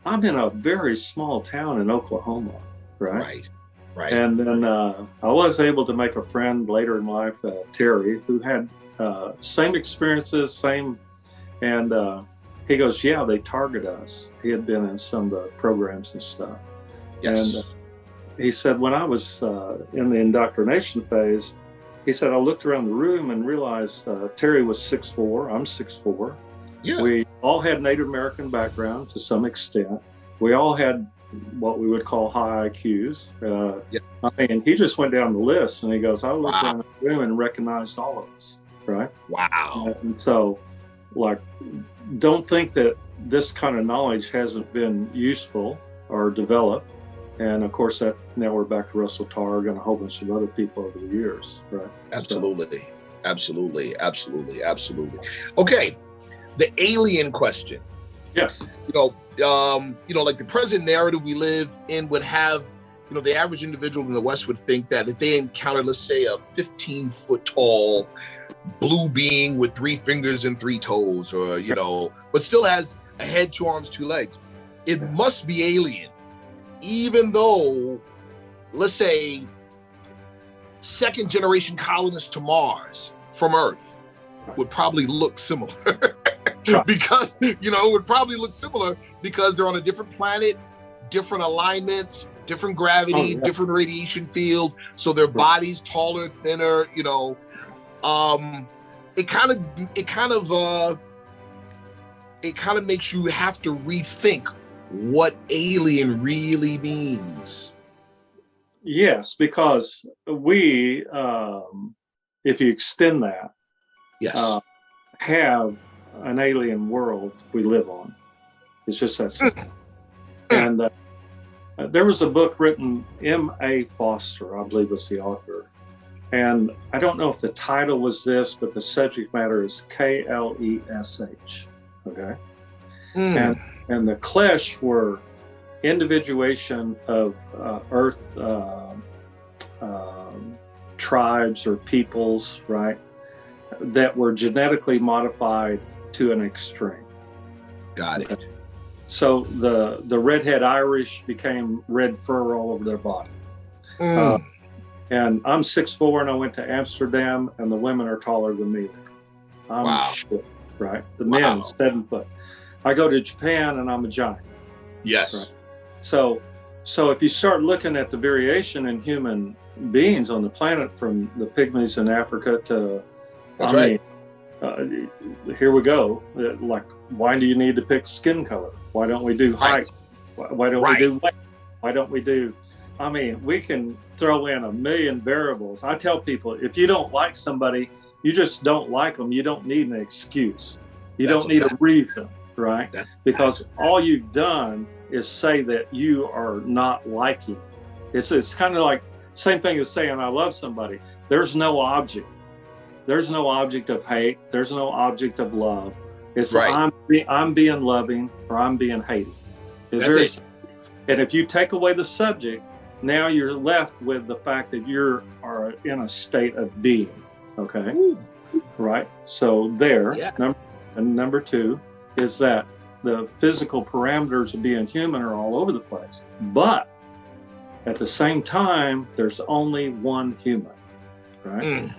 I'm in a very small town in Oklahoma, right? And then I was able to make a friend later in life, Terry, who had same experiences, and he goes, "Yeah, they target us." He had been in some of the programs and stuff. And he said, when I was in the indoctrination phase, he said, I looked around the room and realized Terry was 6'4", I'm 6'4". Yeah. We all had Native American background to some extent. We all had what we would call high IQs. I mean, he just went down the list and he goes, I looked around the room and recognized all of us, right? Wow. And so, like, don't think that this kind of knowledge hasn't been useful or developed. And of course, now we're back to Russell Targ and a whole bunch of other people over the years, right? Absolutely. Okay, the alien question. Yes. Like the present narrative we live in would have, the average individual in the West would think that if they encounter, let's say, a 15-foot tall blue being with 3 fingers and 3 toes, or but still has a head, 2 arms, 2 legs, it must be alien. Even though, let's say, 2nd-generation colonists to Mars from Earth would probably look similar. Because, would probably look similar because they're on a different planet, different alignments, different gravity, different radiation field. So their body's taller, thinner, it kind of makes you have to rethink what alien really means. Yes, because we, if you extend that, have an alien world we live on. It's just that simple. And there was a book written, M.A. Foster, I believe was the author. And I don't know if the title was this, but the subject matter is KLESH. Okay. And the Klesh were individuation of Earth tribes or peoples, right, that were genetically modified to an extreme. Got it. So the redhead Irish became red fur all over their body. And I'm 6'4", and I went to Amsterdam, and the women are taller than me. I'm short, right? The men 7 foot. I go to Japan and I'm a giant. Yes. Right? So if you start looking at the variation in human beings on the planet, from the pygmies in Africa to, here we go. Like, why do you need to pick skin color? Why don't we do height? Why don't we do weight? Why don't we do, we can throw in a million variables. I tell people, if you don't like somebody, you just don't like them. You don't need an excuse. You don't need a reason. Right? Because all you've done is say that you are not liking. It's kind of like same thing as saying I love somebody. There's no object. There's no object of hate. There's no object of love. It's I'm being loving or I'm being hating. And if you take away the subject, now you're left with the fact that you are in a state of being. Okay. Ooh. Right. So number 2 is that the physical parameters of being human are all over the place. But at the same time, there's only one human, right?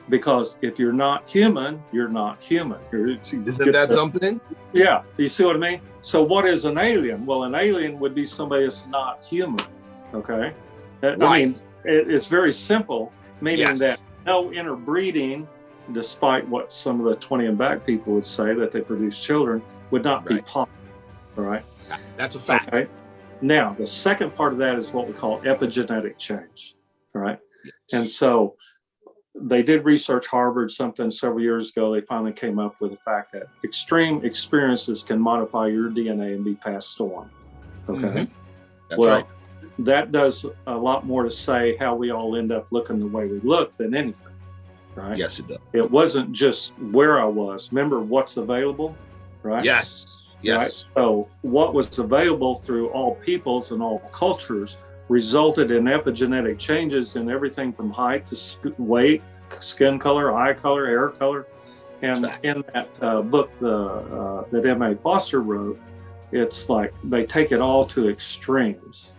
because if you're not human, you're not human. Isn't that something? Yeah, you see what I mean? So what is an alien? Well, an alien would be somebody that's not human, okay? Right. I mean, it's very simple, meaning Yes. that no interbreeding, despite what some of the 20 and back people would say, that they produce children, would not be possible, all right? That's a fact. Okay. Now, the second part of that is what we call epigenetic change, all right? Yes. And so they did research, Harvard, something several years ago. They finally came up with the fact that extreme experiences can modify your DNA and be passed on. Okay. Mm-hmm. That's well, right. That does a lot more to say how we all end up looking the way we look than anything. Right. Yes, it does. It wasn't just where I was. Remember what's available, right? Yes. Yes. Right? So what was available through all peoples and all cultures resulted in epigenetic changes in everything from height to weight, skin color, eye color, hair color. And in that book that M.A. Foster wrote, it's like they take it all to extremes.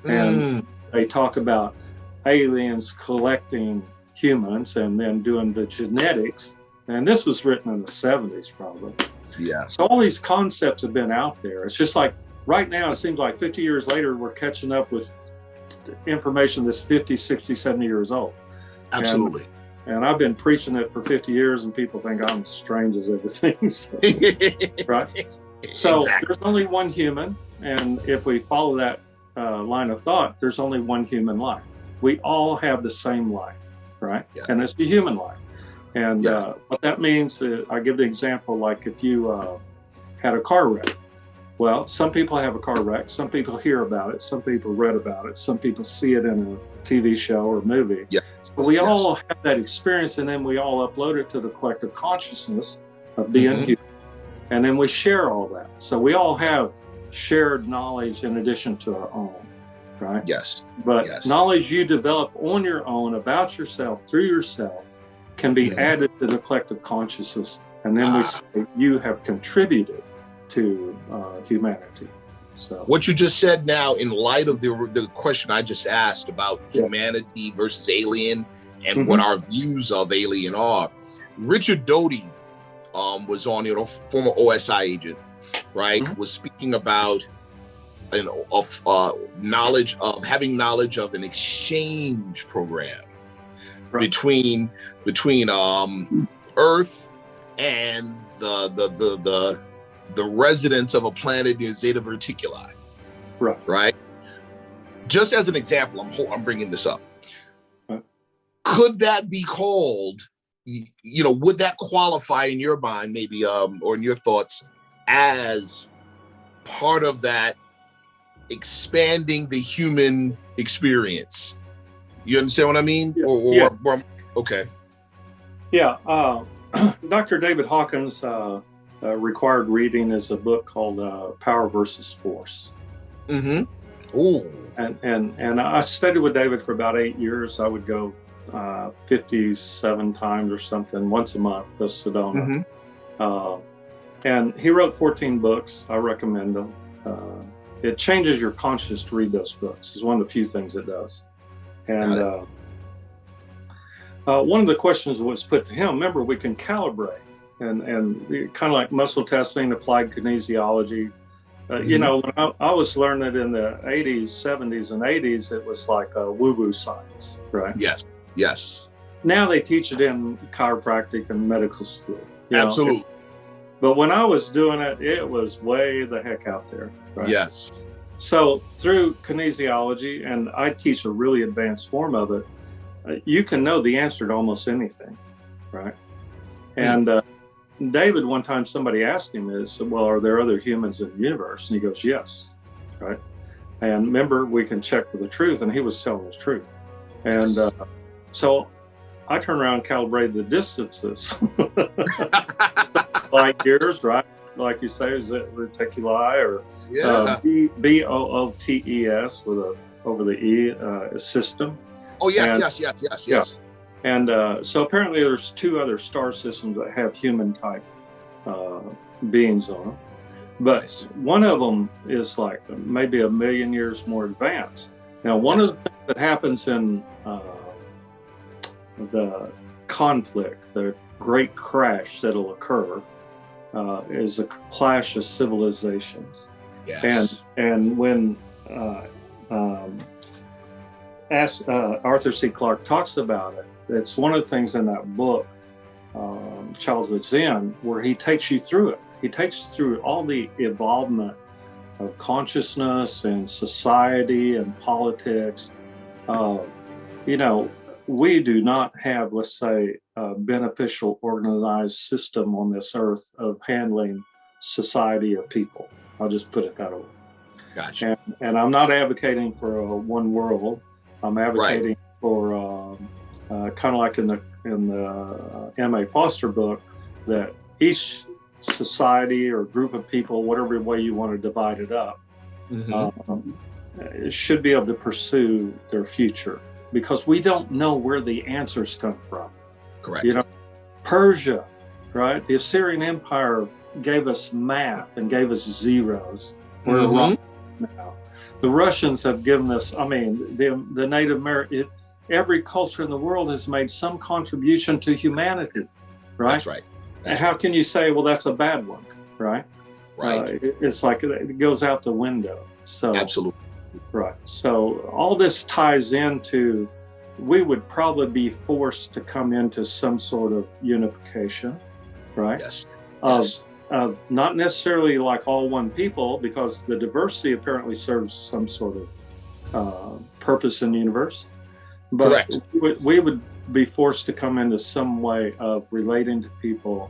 And they talk about aliens collecting humans and then doing the genetics. And this was written in the 70s probably. Yeah. So all these concepts have been out there. It's just like right now, it seems like 50 years later, we're catching up with information that's 50, 60, 70 years old. Absolutely. And I've been preaching it for 50 years and people think I'm strange as everything. So, right? So exactly. There's only one human. And if we follow that line of thought, there's only one human life. We all have the same life, right? Yeah. And it's the human life. And what that means, I give the example, like if you had a car wreck. Well, some people have a car wreck. Some people hear about it. Some people read about it. Some people see it in a TV show or movie. Yeah. So we all have that experience, and then we all upload it to the collective consciousness of being human. And then we share all that. So we all have shared knowledge in addition to our own, right? Yes. But knowledge you develop on your own about yourself, through yourself, can be added to the collective consciousness. And then we say you have contributed to humanity. So what you just said now, in light of the question I just asked about humanity versus alien and what our views of alien are, Richard Doty was on, former OSI agent, right? Was speaking about knowledge of having knowledge of an exchange program between Earth and the residents of a planet near Zeta Reticuli. Right. Just as an example, I'm bringing this up. Could that be called, would that qualify in your mind, maybe, or in your thoughts, as part of that expanding the human experience? You understand what I mean? Okay. Yeah. Dr. David Hawkins' required reading is a book called Power versus Force. Ooh. And I studied with David for about 8 years. I would go 57 times or something, once a month to Sedona. And he wrote 14 books. I recommend them. It changes your conscience to read those books. It's one of the few things it does. And one of the questions was put to him, remember, we can calibrate and kind of like muscle testing, applied kinesiology. When I was learning it in the 80s, 70s, and 80s, it was like woo-woo science, right? Yes. Now they teach it in chiropractic and medical school. Absolutely. But when I was doing it, it was way the heck out there. Right? Yes. So through kinesiology, and I teach a really advanced form of it, you can know the answer to almost anything, right? And David, one time somebody asked him, well, are there other humans in the universe? And he goes, yes, right? And remember, we can check for the truth, and he was telling the truth. And so I turned around and calibrated the distances. Light years, right? Like you say, is it reticuli or BOOTES with a over the E system? Oh, yes. And so apparently there's 2 other star systems that have human type beings on them. But one of them is like maybe 1 million years more advanced. Now, one of the things that happens in the conflict, the great crash that'll occur, is a clash of civilizations. Yes. And when Arthur C. Clarke talks about it, it's one of the things in that book, Childhood Zen, where he takes you through it. He takes you through all the evolvement of consciousness and society and politics. You know, we do not have, let's say, a beneficial organized system on this earth of handling society or people. I'll just put it that way. Gotcha. And I'm not advocating for a one world. I'm advocating for kind of like in the M.A. Foster book, that each society or group of people, whatever way you want to divide it up, should be able to pursue their future, because we don't know where the answers come from. Correct. You know, Persia, right? The Assyrian Empire gave us math and gave us zeros. We're wrong now. The Russians have given us, I mean, the Native American, every culture in the world has made some contribution to humanity, right? That's right. And how can you say, well, that's a bad one, right? Right. It's like it goes out the window. So Absolutely. Right. So all this ties into, we would probably be forced to come into some sort of unification, right? Yes. Not necessarily like all one people, because the diversity apparently serves some sort of purpose in the universe. But Correct. we would be forced to come into some way of relating to people,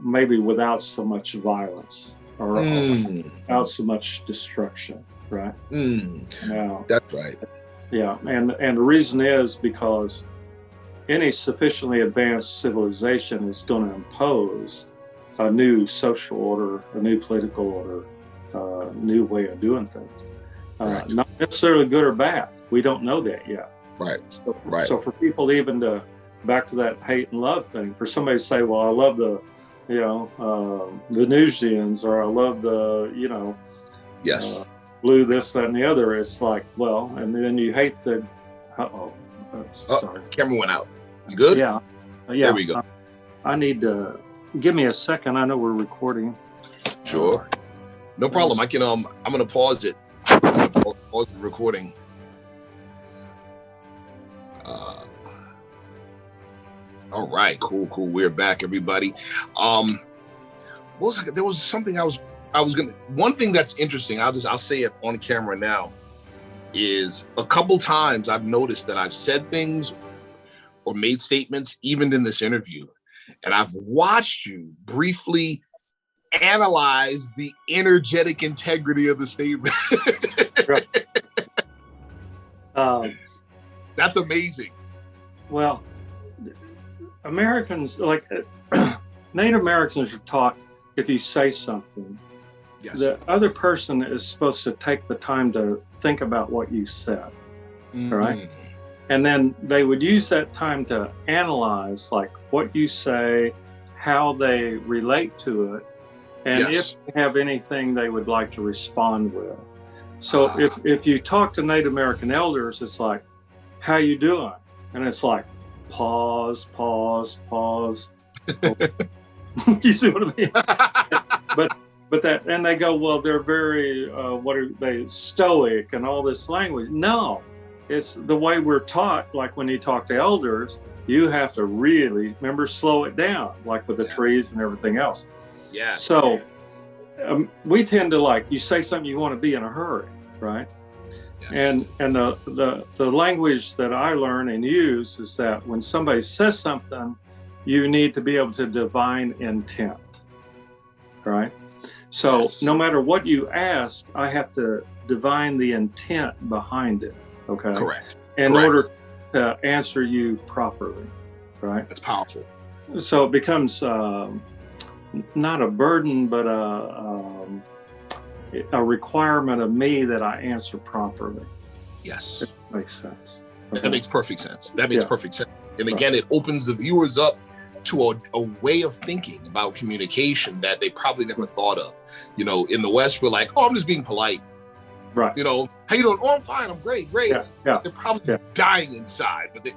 maybe without so much violence or without so much destruction, right? Now, that's right. Yeah, and the reason is because any sufficiently advanced civilization is going to impose a new social order, a new political order, a new way of doing things. Not necessarily good or bad. We don't know that yet. Right. So for people even to, back to that hate and love thing, for somebody to say, well, I love the, Venusians, or I love the, yes, blue, this, that, and the other. It's like, well, and then you hate the, sorry. Camera went out. You good? Yeah. There we go. I need to, give me a second. I know we're recording. Sure. No problem. I can, I'm going to pause it. Pause the recording. All right, cool. We're back, everybody. There was something I was gonna. One thing that's interesting. I'll say it on camera now. Is a couple times I've noticed that I've said things or made statements, even in this interview, and I've watched you briefly analyze the energetic integrity of the statement. That's amazing. Well, Americans, like Native Americans, are taught, if you say something, the other person is supposed to take the time to think about what you said, right? And then they would use that time to analyze, like, what you say, how they relate to it, and if they have anything they would like to respond with. So if you talk to Native American elders, it's like, how you doing? And it's like, pause. You see what I mean? But that, and they go, well, they're very, what are they, stoic and all this language. No, it's the way we're taught. Like when you talk to elders, you have to really, remember, slow it down, like with the trees and everything else. Yeah. So we tend to, like, you say something, you want to be in a hurry, right? Yes. And the language that I learn and use is that when somebody says something, you need to be able to divine intent, right? So no matter what you ask, I have to divine the intent behind it, okay? Correct. In order to answer you properly, right? That's powerful. So it becomes not a burden, but a requirement of me that I answer properly. Yes. It makes sense. Okay. That makes perfect sense. Perfect sense. And again, it opens the viewers up to a way of thinking about communication that they probably never thought of. In the West, we're like, oh, I'm just being polite. Right. How you doing? Oh, I'm fine. I'm great. Yeah. They're probably dying inside, but they,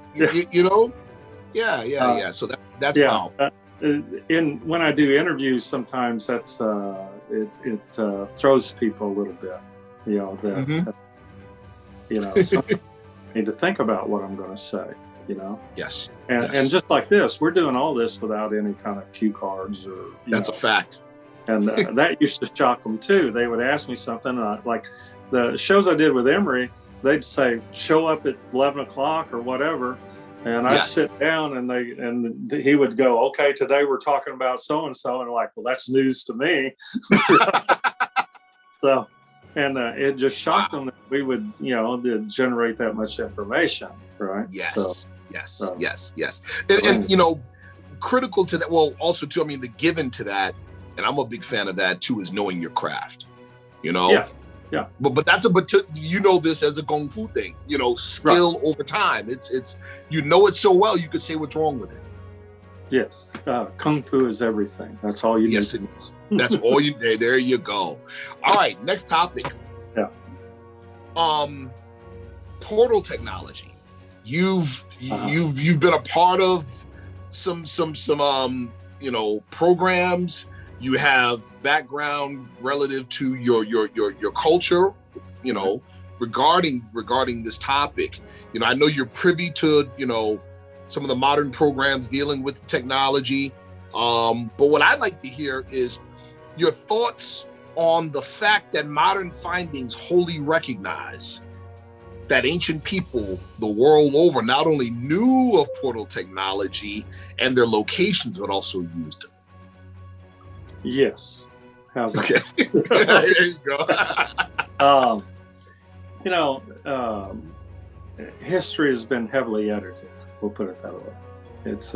Yeah. So that's Yeah. powerful. When I do interviews, sometimes that's it throws people a little bit. You know that sometimes I need to think about what I'm going to say. Yes. And just like this, we're doing all this without any kind of cue cards or That's a fact. And that used to shock them too. They would ask me something like the shows I did with Emery. They'd say, show up at 11 o'clock or whatever. And I'd sit down and he would go, okay, today we're talking about so-and-so. And like, well, that's news to me. So, and it just shocked them that we would, generate that much information. Right. Yes. And critical to that. Well, also too, I mean, the given to that, and I'm a big fan of that too, is knowing your craft, Yeah. But this as a Kung Fu thing, skill over time. It's it so well, you could say what's wrong with it. Yes. Kung Fu is everything. That's all you need. Yes, it is. That's all you need. There you go. All right. Next topic. Yeah. Portal technology. You've been a part of some programs. You have background relative to your culture, regarding this topic. I know you're privy to, some of the modern programs dealing with technology. But what I'd like to hear is your thoughts on the fact that modern findings wholly recognize that ancient people the world over not only knew of portal technology and their locations, but also used it. Yes. How's that? Okay. There you go. History has been heavily edited. We'll put it that way. It's,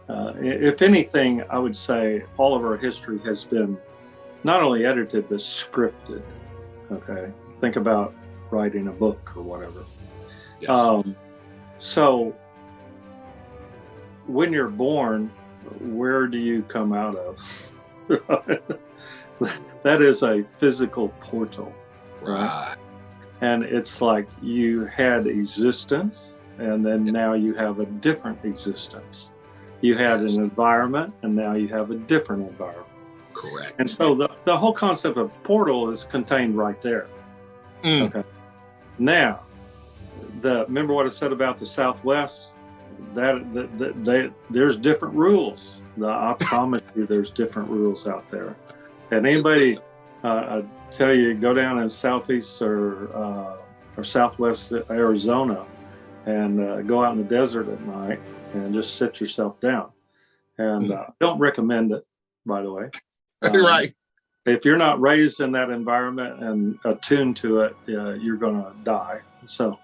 if anything, I would say all of our history has been not only edited, but scripted. Okay. Think about writing a book or whatever. Yes. So when you're born, where do you come out of? That is a physical portal, right? And it's like you had existence, and then now you have a different existence. You had an environment, and now you have a different environment. Correct. And so the whole concept of portal is contained right there. Okay. Now, remember what I said about the Southwest? There's different rules. I promise you, there's different rules out there. And anybody, I tell you, go down in Southeast or Southwest Arizona and go out in the desert at night and just sit yourself down. And don't recommend it, by the way. Right. If you're not raised in that environment and attuned to it, you're going to die. So,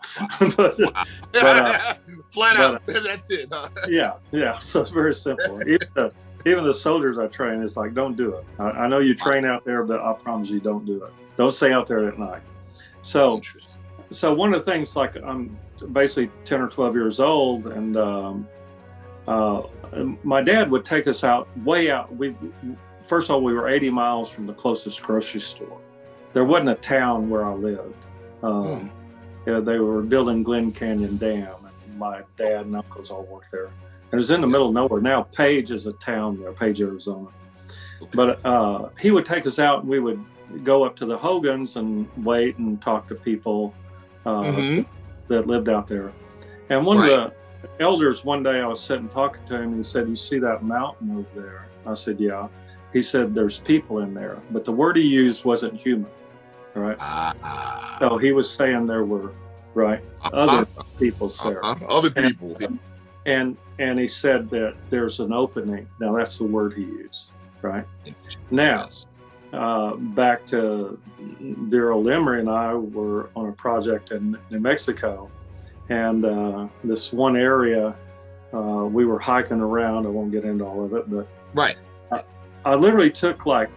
flat out, that's it. Huh? Yeah. So it's very simple. Even the soldiers I train, it's like, don't do it. I know you train out there, but I promise you, don't do it. Don't stay out there at night. So one of the things, like, I'm basically 10 or 12 years old, and my dad would take us out, way out. First of all, we were 80 miles from the closest grocery store. There wasn't a town where I lived. They were building Glen Canyon Dam, and my dad and uncles all worked there. And it was in the middle of nowhere. Now Page is a town there, Page, Arizona. Okay. But he would take us out, and we would go up to the Hogans and wait and talk to people that lived out there. And one of the elders, one day I was sitting talking to him, and he said, "You see that mountain over there?" I said, "Yeah." He said, "There's people in there." But the word he used wasn't human, right? So he was saying there were, other people there. Other people. And he said that there's an opening. Now, that's the word he used, right? Now, back to dear old Emery and I were on a project in New Mexico. And this one area, we were hiking around. I won't get into all of it, but I literally took like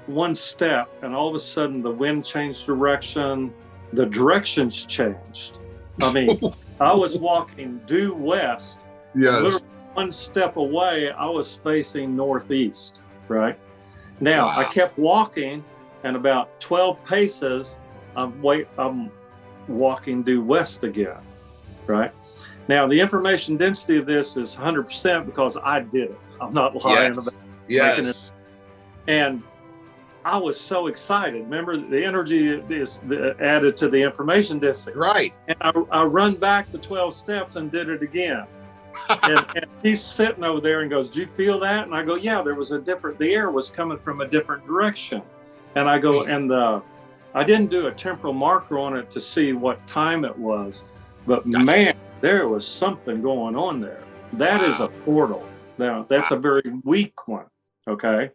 one step, and all of a sudden the wind changed direction. The directions changed. I mean, I was walking due west. Yes. Literally one step away, I was facing northeast, right? Now, I kept walking, and about 12 paces, I'm walking due west again, right? Now, the information density of this is 100% because I did it. I'm not lying about making it. And I was so excited. Remember, the energy is added to the information density. Right. And I run back the 12 steps and did it again. and he's sitting over there and goes, "Do you feel that?" And I go, "Yeah, there was the air was coming from a different direction." And I go, and I didn't do a temporal marker on it to see what time it was, but man, there was something going on there. That is a portal. Now, that's a very weak one. Okay.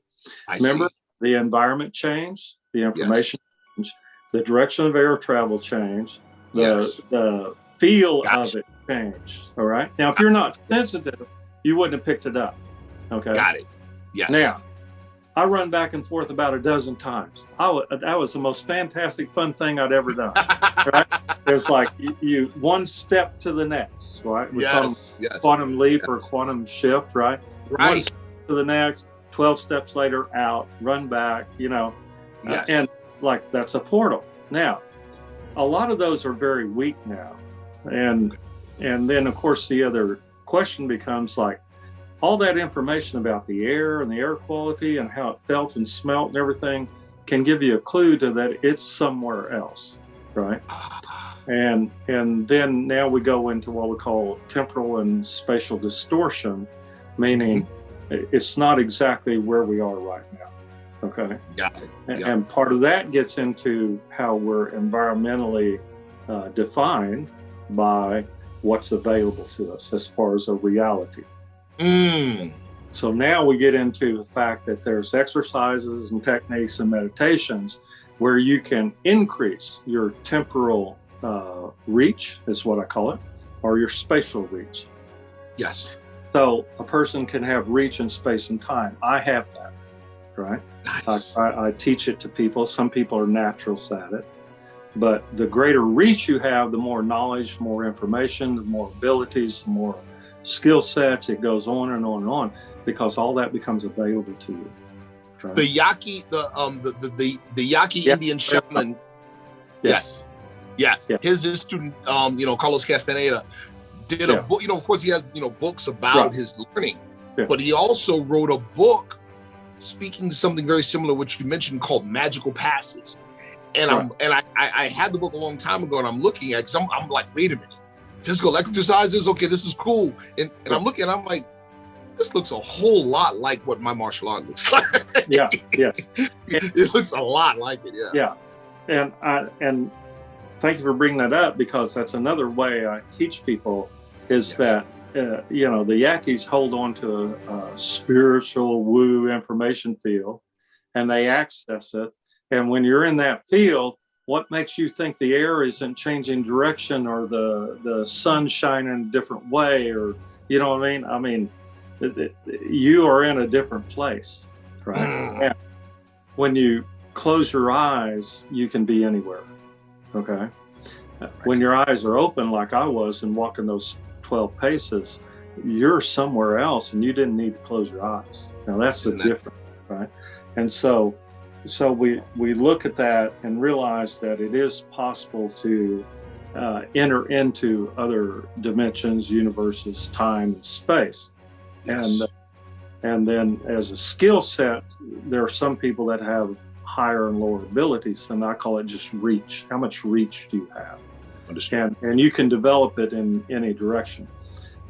Remember, the environment changed, the information changed, the direction of air travel changed, the feel of it changed. All right. Now, if you're not sensitive, you wouldn't have picked it up. Okay. Got it. Yes. Now, I run back and forth about a dozen times. That was the most fantastic, fun thing I'd ever done. Right? It's like you one step to the next, right? We call them quantum leap or quantum shift, right? Right. One step to the next, 12 steps later, out, run back, and like that's a portal. Now, a lot of those are very weak now. And then, of course, the other question becomes like, all that information about the air and the air quality and how it felt and smelt and everything can give you a clue to that it's somewhere else, right? And then now we go into what we call temporal and spatial distortion, meaning it's not exactly where we are right now, okay? Got it. And part of that gets into how we're environmentally defined by what's available to us as far as a reality. So now we get into the fact that there's exercises and techniques and meditations where you can increase your temporal reach, is what I call it, or your spatial reach. Yes. So a person can have reach in space and time. I have that, right? Nice. I teach it to people. Some people are naturals at it. But the greater reach you have, the more knowledge, more information, the more abilities, the more skill sets, it goes on and on and on, because all that becomes available to you. Right? The Yaqui, the Yaqui Indian shaman. Yes. Yeah. His student, Carlos Castaneda, did a book. Of course, he has books about his learning, but he also wrote a book speaking to something very similar, which you mentioned, called Magical Passes. And I had the book a long time ago, and I'm looking at, because I'm like, wait a minute. Physical exercises, okay, this is cool. And I'm looking, and I'm like, this looks a whole lot like what my martial art looks like. It looks a lot like it, And thank you for bringing that up, because that's another way I teach people is that, the Yaquis hold on to a spiritual woo information field, and they access it. And when you're in that field, what makes you think the air isn't changing direction, or the sun shining a different way, or you know what I mean? I mean, you are in a different place, right? And when you close your eyes, you can be anywhere, okay? When your eyes are open, like I was, and walking those 12 paces, you're somewhere else, and you didn't need to close your eyes. Now that's the difference, right? And so we look at that and realize that it is possible to enter into other dimensions, universes, time, and space. Yes. And then as a skill set, there are some people that have higher and lower abilities, and I call it just reach. How much reach do you have? Understand. And you can develop it in any direction.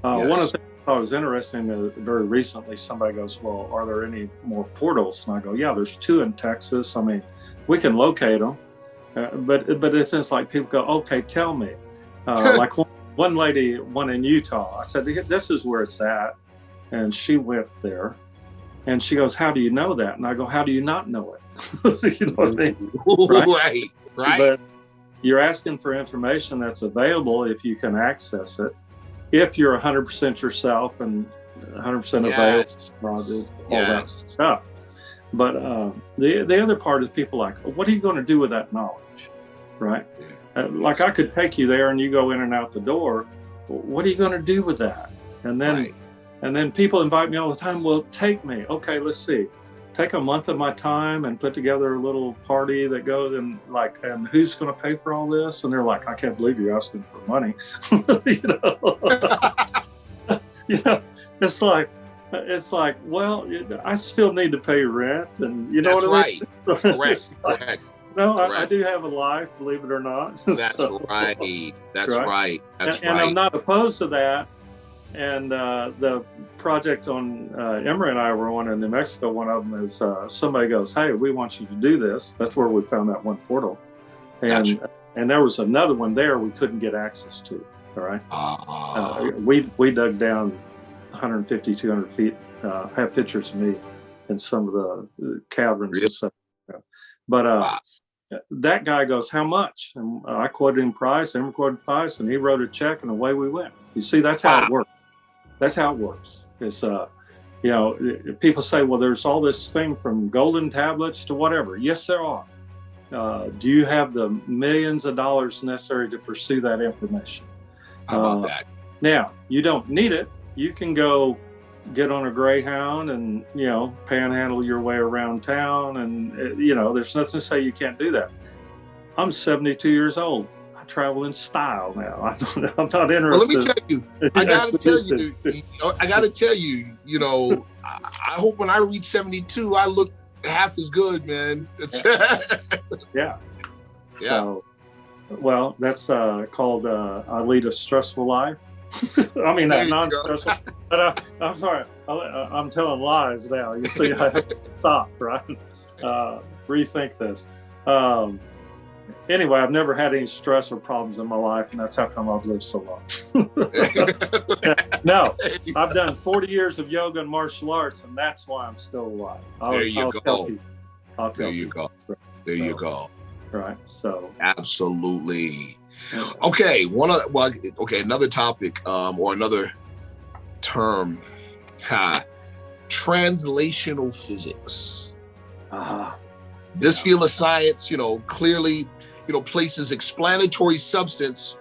One of the things I thought was interesting, very recently, somebody goes, well, are there any more portals? And I go, yeah, there's 2 in Texas. I mean, we can locate them. But it's like people go, okay, tell me. Like one lady, one in Utah, I said, this is where it's at. And she went there. And she goes, how do you know that? And I go, how do you not know it? You know what I mean? Right. But you're asking for information that's available if you can access it. If you're 100% yourself and 100% available, all that stuff. But the other part is people like, what are you going to do with that knowledge, right? Like I could take you there and you go in and out the door. What are you going to do with that? And then people invite me all the time. Well, take me. Okay, let's see. take a month of my time and put together a little party that goes and and who's going to pay for all this? And they're like, I can't believe you're asking for money. you know, you know, it's like, well, I still need to pay rent, and you know That's what I right. mean? Correct. Correct. No, Correct. I do have a life, believe it or not. That's right. That's right. That's and right. I'm not opposed to that. And the project on Emery and I were on in New Mexico. One of them is somebody goes, "Hey, we want you to do this." That's where we found that one portal, and Gotcha. and there was another one there we couldn't get access to. All right, we dug down 150, 200 feet. I have pictures of me in some of the caverns really? and stuff. But Wow. that guy goes, "How much?" And I quoted him price, Emery quoted price, and he wrote a check, and away we went. You see, that's how it works. That's how it works. It's, you know, people say, well, there's all this thing from golden tablets to whatever. Yes, there are. Do you have the millions of dollars necessary to pursue that information? How about that? Now, you don't need it. You can go get on a Greyhound and, you know, panhandle your way around town. And, you know, there's nothing to say you can't do that. I'm 72 years old. Travel in style now. I'm not interested. Well, let me tell you. I gotta tell you. You know, I hope when I reach 72, I look half as good, man. Yeah. So, well, that's called I lead a stressful life. I mean, not non-stressful. But I'm sorry. I'm telling lies now. You see, I have to stop, right? Rethink this. Anyway, I've never had any stress or problems in my life, and that's how come I've lived so long. No, I've done 40 years of yoga and martial arts, and that's why I'm still alive. There you go. There you go. There you go. Right. So absolutely. Okay. Another topic, or another term. Translational physics. This field of science, you know, clearly, you know, places explanatory substance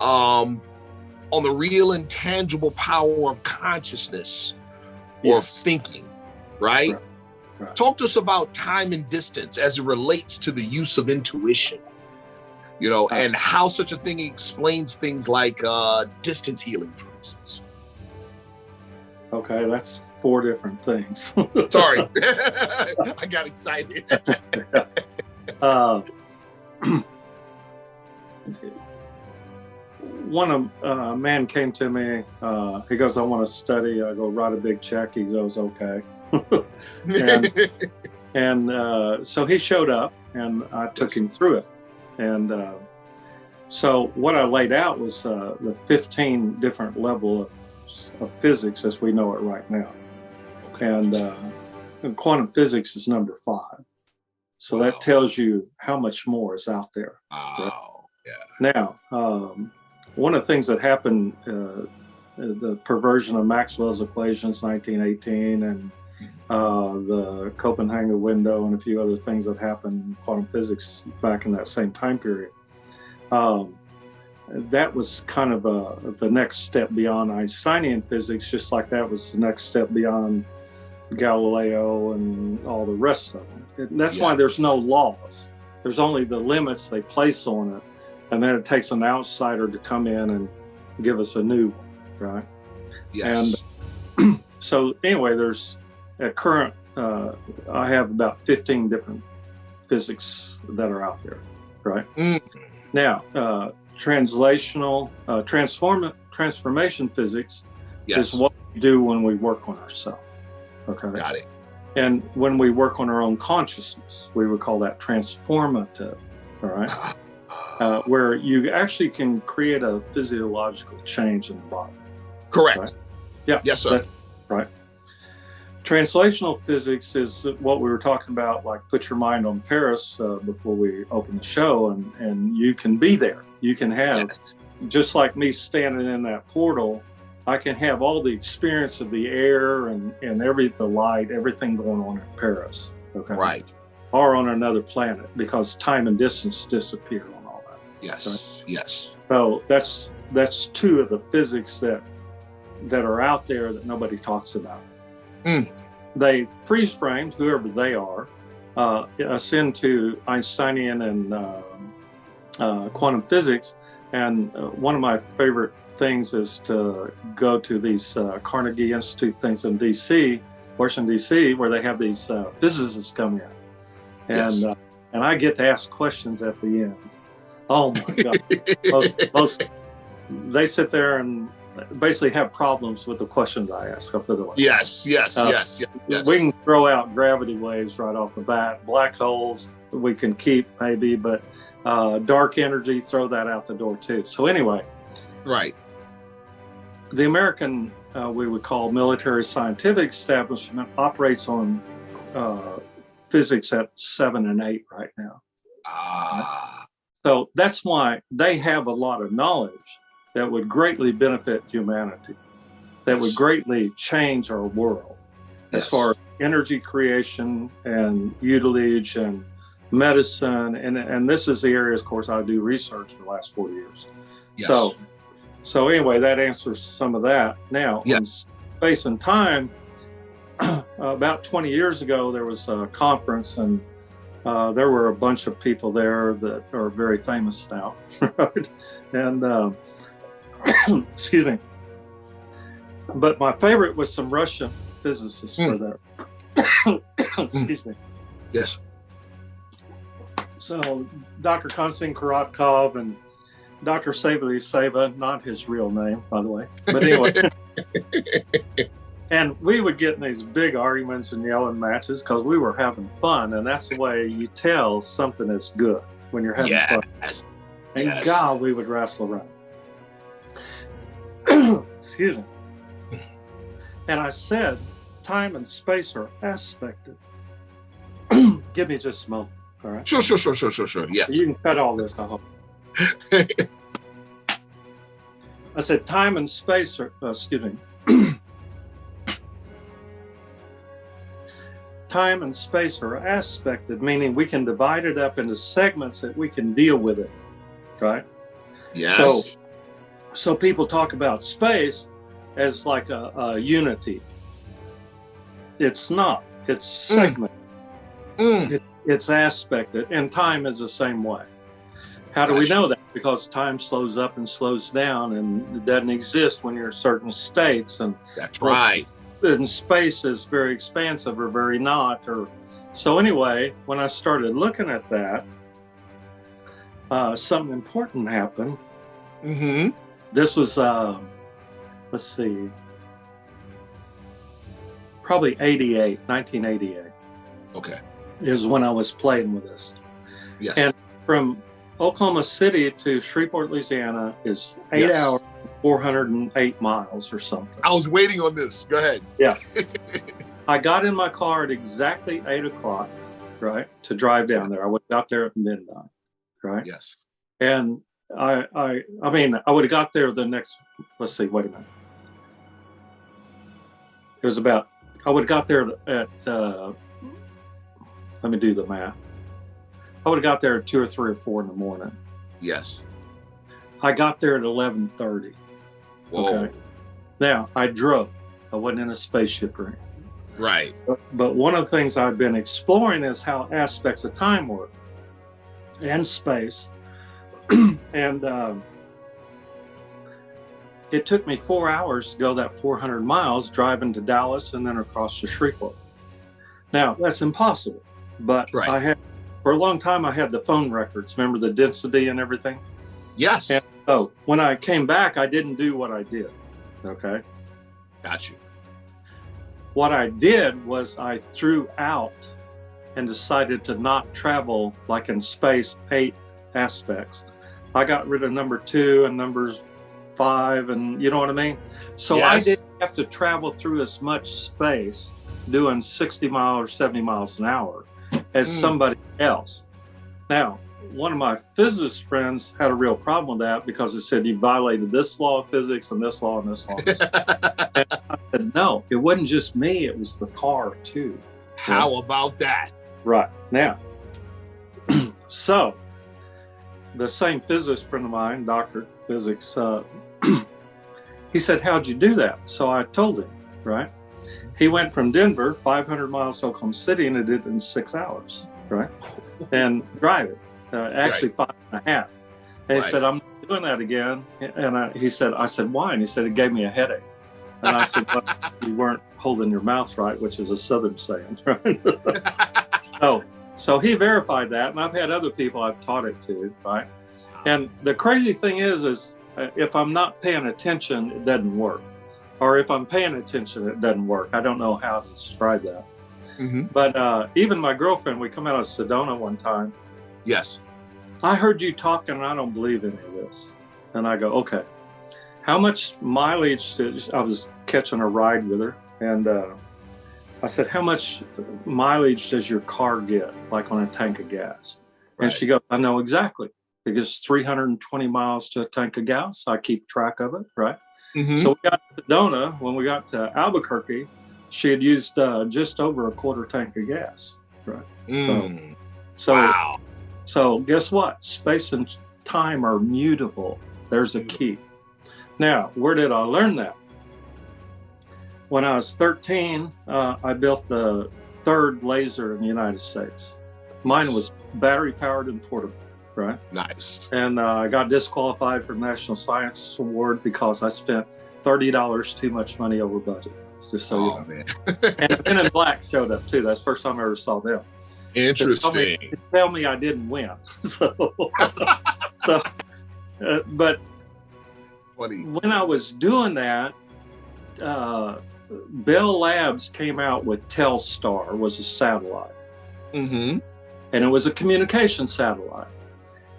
on the real intangible power of consciousness or of thinking, right? Right? Talk to us about time and distance as it relates to the use of intuition, you know, and how such a thing explains things like distance healing, for instance. Okay, that's 4 different things. Sorry, I got excited. A man came to me. He goes, "I want to study." I go, "Write a big check." He goes, "Okay." and so he showed up, and I took him through it. And so what I laid out was the 15 different levels of physics as we know it right now. And quantum physics is number 5. So that tells you how much more is out there. Wow. Right? Now, one of the things that happened, the perversion of Maxwell's equations, 1918, and the Copenhagen window, and a few other things that happened in quantum physics back in that same time period. That was kind of the next step beyond Einsteinian physics, just like that was the next step beyond Galileo and all the rest of them. And that's why there's no laws. There's only the limits they place on it, and then it takes an outsider to come in and give us a new one, right? Yes. And so anyway, there's at current, I have about 15 different physics that are out there, right? Now, translational, transformation physics is what we do when we work on ourselves. Okay. Got it. And when we work on our own consciousness, we would call that transformative, all right? Where you actually can create a physiological change in the body. Correct. Right? Yeah. Yes, sir. Right. Translational physics is what we were talking about, like put your mind on Paris before we open the show, and you can be there. You can have, just like me standing in that portal, I can have all the experience of the air and the light, everything going on in Paris. Okay. Right. Or on another planet, because time and distance disappear on all that. Yes. Right? Yes. So that's 2 of the physics that are out there that nobody talks about. they freeze framed, whoever they are, us into Einsteinian and quantum physics. And one of my favorite things is to go to these Carnegie Institute things in DC, Washington, DC, where they have these physicists come in. And, Yes. And I get to ask questions at the end. Oh my God. They sit there and basically have problems with the questions I ask. I'll put it like Yes. We can throw out gravity waves right off the bat. Black holes we can keep maybe, but dark energy, throw that out the door too. So anyway. Right. The American, we would call military scientific establishment, operates on physics at 7 and 8 right now. So that's why they have a lot of knowledge that would greatly benefit humanity, that would greatly change our world as far as energy creation and utilage and medicine. And this is the areas, of course, I do research for the last 4 years. Yes. So anyway, that answers some of that. Now, on space and time, about 20 years ago, there was a conference, and there were a bunch of people there that are very famous now. Right? And excuse me. But my favorite was some Russian physicists were there. Excuse me. Yes. So Dr. Konstantin Korotkov and Dr. Seva, not his real name, by the way. But anyway. And we would get in these big arguments and yelling matches because we were having fun. And that's the way you tell something is good, when you're having fun. And God, we would wrestle around. Excuse me. And I said, time and space are aspected. Give me just a moment, all right? Sure. Yes. You can cut all this, I hope. I said, time and space are, excuse me. Time and space are aspected, meaning we can divide it up into segments that we can deal with it, right? Yes. So people talk about space as like a unity. It's not. It's segment. It's aspected, and time is the same way. How do we know that? Because time slows up and slows down, and it doesn't exist when you're in certain states. And that's right. And space is very expansive or very not. Or so anyway, when I started looking at that, something important happened. This was, let's see, probably 1988. Okay. Is when I was playing with this. Yes. And from Oklahoma City to Shreveport, Louisiana is 8 hours, 408 miles or something. I was waiting on this. Go ahead. Yeah. I got in my car at exactly 8 o'clock, right, to drive down there. I would have got there at midnight, right? Yes. And I mean, I would have got there the next, let's see, wait a minute. It was about, I would have got there at, let me do the math. I would have got there at 2 or 3 or 4 in the morning. Yes. I got there at 11:30. Whoa. Okay. Now, I drove. I wasn't in a spaceship or anything. Right. But one of the things I've been exploring is how aspects of time work and space. And it took me 4 hours to go that 400 miles driving to Dallas and then across to Shreveport. Now, that's impossible. But I had, for a long time, I had the phone records. Remember the density and everything? Yes. And so when I came back, I didn't do what I did. Okay. Got you. What I did was I threw out and decided to not travel like in space 8 aspects. I got rid of number 2 and numbers 5, and you know what I mean? So I didn't have to travel through as much space doing 60 miles or 70 miles an hour as somebody else. Now, one of my physicist friends had a real problem with that because it said you violated this law of physics and this law and this law. And this law. And I said, no, it wasn't just me, it was the car too. How about that? Right. Now, so the same physicist friend of mine, Dr. Physics, he said, how'd you do that? So I told him, right? He went from Denver, 500 miles to Oklahoma City, and it did it in 6 hours, right? And driving, actually 5.5. And he said, I'm not doing that again. And I said, why? And he said, it gave me a headache. And I said, well, you weren't holding your mouth right, which is a Southern saying, right? So he verified that. And I've had other people I've taught it to, right? And the crazy thing is if I'm not paying attention, it doesn't work. Or if I'm paying attention, it doesn't work. I don't know how to describe that. Mm-hmm. But even my girlfriend, we come out of Sedona one time. Yes. I heard you talking and I don't believe any of this. And I go, okay, how much mileage I was catching a ride with her. And I said, how much mileage does your car get, like on a tank of gas? Right. And she goes, I know exactly. Because 320 miles to a tank of gas. I keep track of it, right? Mm-hmm. So we got to Sedona. When we got to Albuquerque, she had used just over a quarter tank of gas, right? So wow. So guess what? Space and time are mutable. There's a key. Now, where did I learn that? When I was 13, I built the third laser in the United States. Mine was battery powered and portable. Right. Nice. And I got disqualified for the National Science Award because I spent $30 too much money over budget. Just so you know. Man. And Men in Black showed up too. That's the first time I ever saw them. Interesting. Tell me I didn't win. But funny. When I was doing that, Bell Labs came out with Telstar, was a satellite. Mm-hmm. And it was a communication satellite.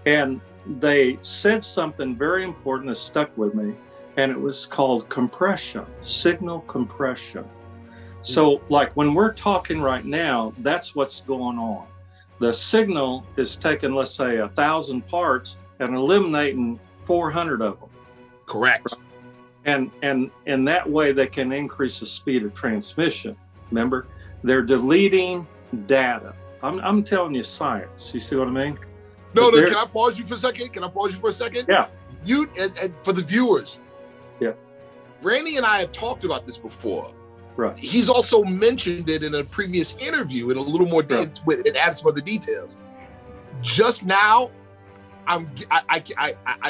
And they said something very important that stuck with me, and it was called compression, signal compression. So like when we're talking right now, that's what's going on. The signal is taking, let's say, 1,000 parts and eliminating 400 of them. Correct. And in that way, they can increase the speed of transmission. Remember, they're deleting data. I'm telling you science. You see what I mean? No, can I pause you for a second? Yeah. You and for the viewers. Yeah. Randy and I have talked about this before. Right. He's also mentioned it in a previous interview in a little more depth. It adds some other details. Just now, I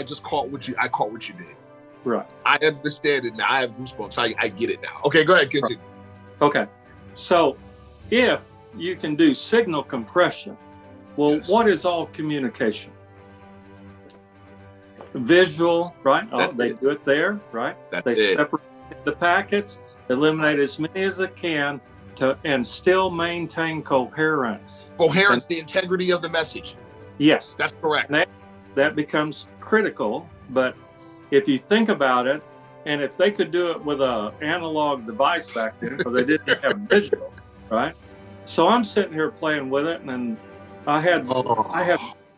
just caught what you did. Right. I understand it now. I have goosebumps. I get it now. Okay, go ahead, continue. Okay. So if you can do signal compression, well, what is all communication? Visual, right? They do it there, right? They separate the packets, eliminate as many as they can and still maintain coherence. The integrity of the message. Yes. That's correct. That becomes critical, but if you think about it, and if they could do it with an analog device back then, because they didn't have digital, right? So I'm sitting here playing with it, and I have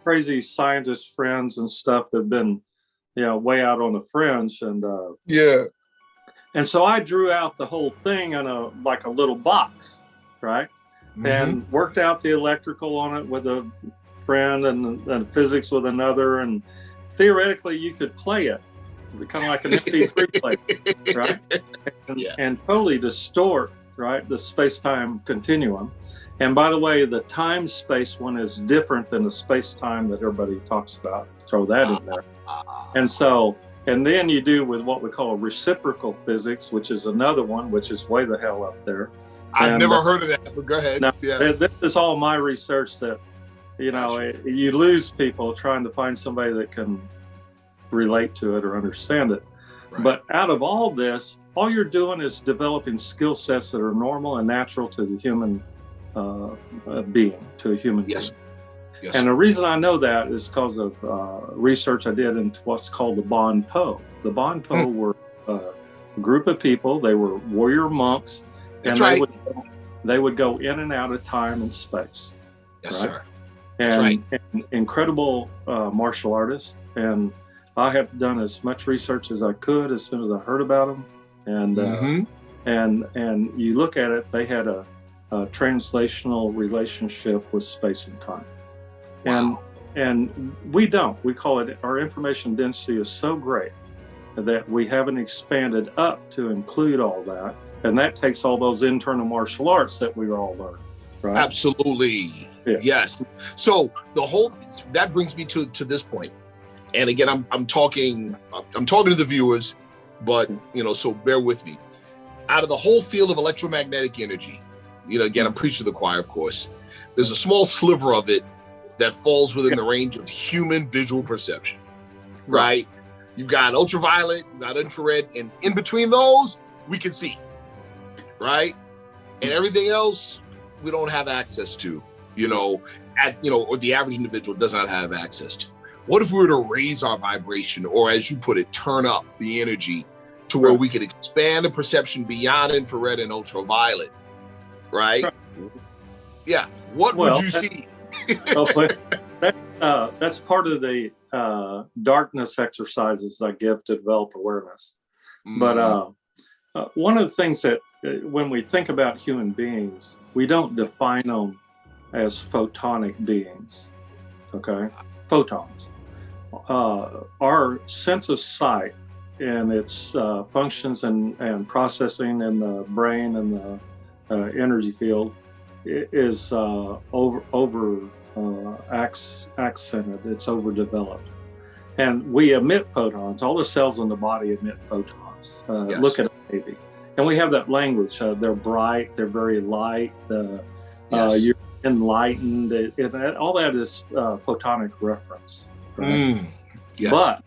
crazy scientist friends and stuff that have been, way out on the fringe, and and so I drew out the whole thing in a little box, right? Mm-hmm. And worked out the electrical on it with a friend and physics with another, and theoretically you could play it, kind of like an MP3 player, right? And totally distort, right, the space-time continuum. And by the way, the time-space one is different than the space-time that everybody talks about. Throw that in there. And then you do with what we call reciprocal physics, which is another one, which is way the hell up there. I've never heard of that, but go ahead. Now, this is all my research that, you lose people trying to find somebody that can relate to it or understand it. Right. But out of all this, all you're doing is developing skill sets that are normal and natural to the human being, to a human being. Yes. And the reason I know that is because of research I did into what's called the Bon Po. The Bon Po were a group of people. They were warrior monks, and they would go in and out of time and space. Yes, sir. And incredible martial artists. And I have done as much research as I could as soon as I heard about them. And you look at it, they had a translational relationship with space and time. Wow. And we don't. We call it, our information density is so great that we haven't expanded up to include all that. And that takes all those internal martial arts that we all learn, right? Absolutely. Yeah. Yes. So that brings me to this point. And again, I'm talking to the viewers, but so bear with me. Out of the whole field of electromagnetic energy, again, I'm preaching to the choir, of course. There's a small sliver of it that falls within the range of human visual perception, right? You've got ultraviolet, you've got infrared, and in between those, we can see, right? And everything else, we don't have access to, or the average individual does not have access to. What if we were to raise our vibration, or as you put it, turn up the energy to where we could expand the perception beyond infrared and ultraviolet, right? Yeah. What would you see? That's part of the darkness exercises I give to develop awareness. But one of the things that when we think about human beings, we don't define them as photonic beings, okay? Photons. Our sense of sight and its functions and processing in the brain and the energy field is accented. It's overdeveloped, and we emit photons. All the cells in the body emit photons. Look at a baby, and we have that language. They're bright. They're very light. You're enlightened. All that is photonic reference. Right? Yes. But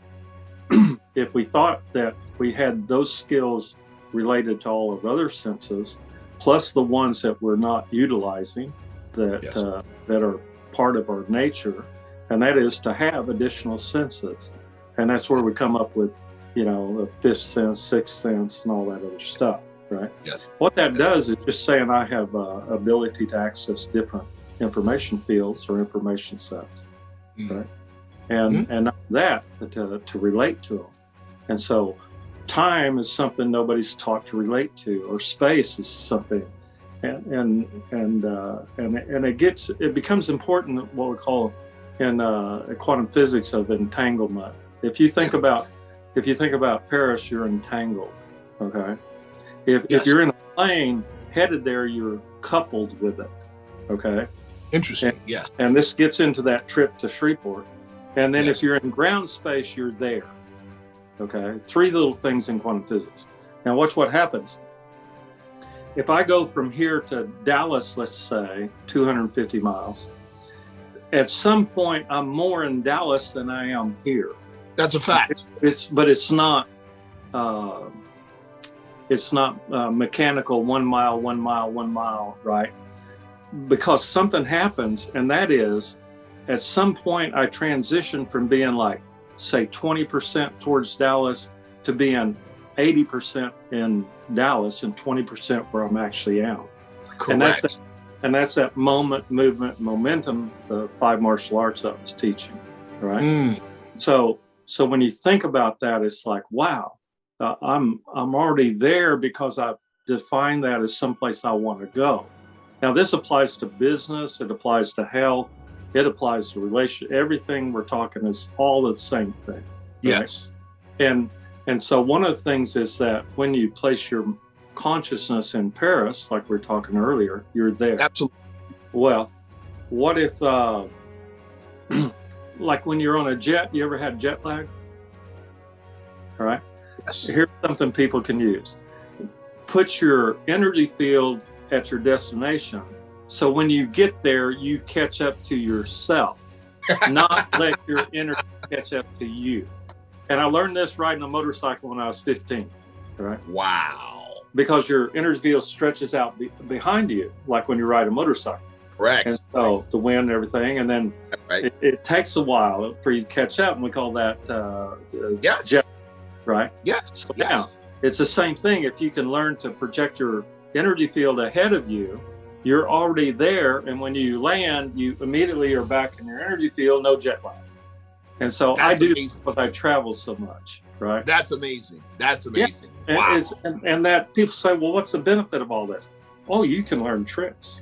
if we thought that we had those skills related to all of other senses, plus the ones that we're not utilizing, that are part of our nature, and that is to have additional senses, and that's where we come up with, the fifth sense, sixth sense, and all that other stuff, right? Yes. What that does is just saying I have ability to access different information fields or information sets, right? And that to relate to them. And so time is something nobody's taught to relate to, or space is something, and it becomes important, what we call in quantum physics of entanglement. If you think about Paris, you're entangled, okay? If you're in a plane headed there, you're coupled with it, okay? Interesting. Yes. And this gets into that trip to Shreveport. And then if you're in ground space, you're there. Okay. 3 little things in quantum physics. Now watch what happens. If I go from here to Dallas, let's say 250 miles, at some point I'm more in Dallas than I am here. That's a fact. It's not mechanical 1 mile, 1 mile, 1 mile, right? Because something happens, and that is, at some point I transition from being like, say 20% towards Dallas to being 80% in Dallas and 20% where I'm actually out. Correct. And that's that moment, movement, momentum, the 5 martial arts I was teaching, right? So when you think about that, it's like, wow, I'm already there because I've defined that as someplace I want to go. Now this applies to business, it applies to health, it applies to relationship. Everything we're talking is all the same thing. Right? Yes. And so one of the things is that when you place your consciousness in Paris, like we were talking earlier, you're there. Absolutely. Well, what if, like when you're on a jet, you ever had jet lag? All right. Yes. Here's something people can use. Put your energy field at your destination. So when you get there, you catch up to yourself, not let your energy catch up to you. And I learned this riding a motorcycle when I was 15, right? Wow. Because your energy field stretches out behind you, like when you ride a motorcycle. Correct. And so the wind and everything, and then it takes a while for you to catch up, and we call that jet, right? Yes. So now, it's the same thing. If you can learn to project your energy field ahead of you, you're already there, and when you land, you immediately are back in your energy field, no jet lag. And so I do this because I travel so much, right? That's amazing. That's amazing. Yeah. Wow. And that people say, well, what's the benefit of all this? Oh, you can learn tricks.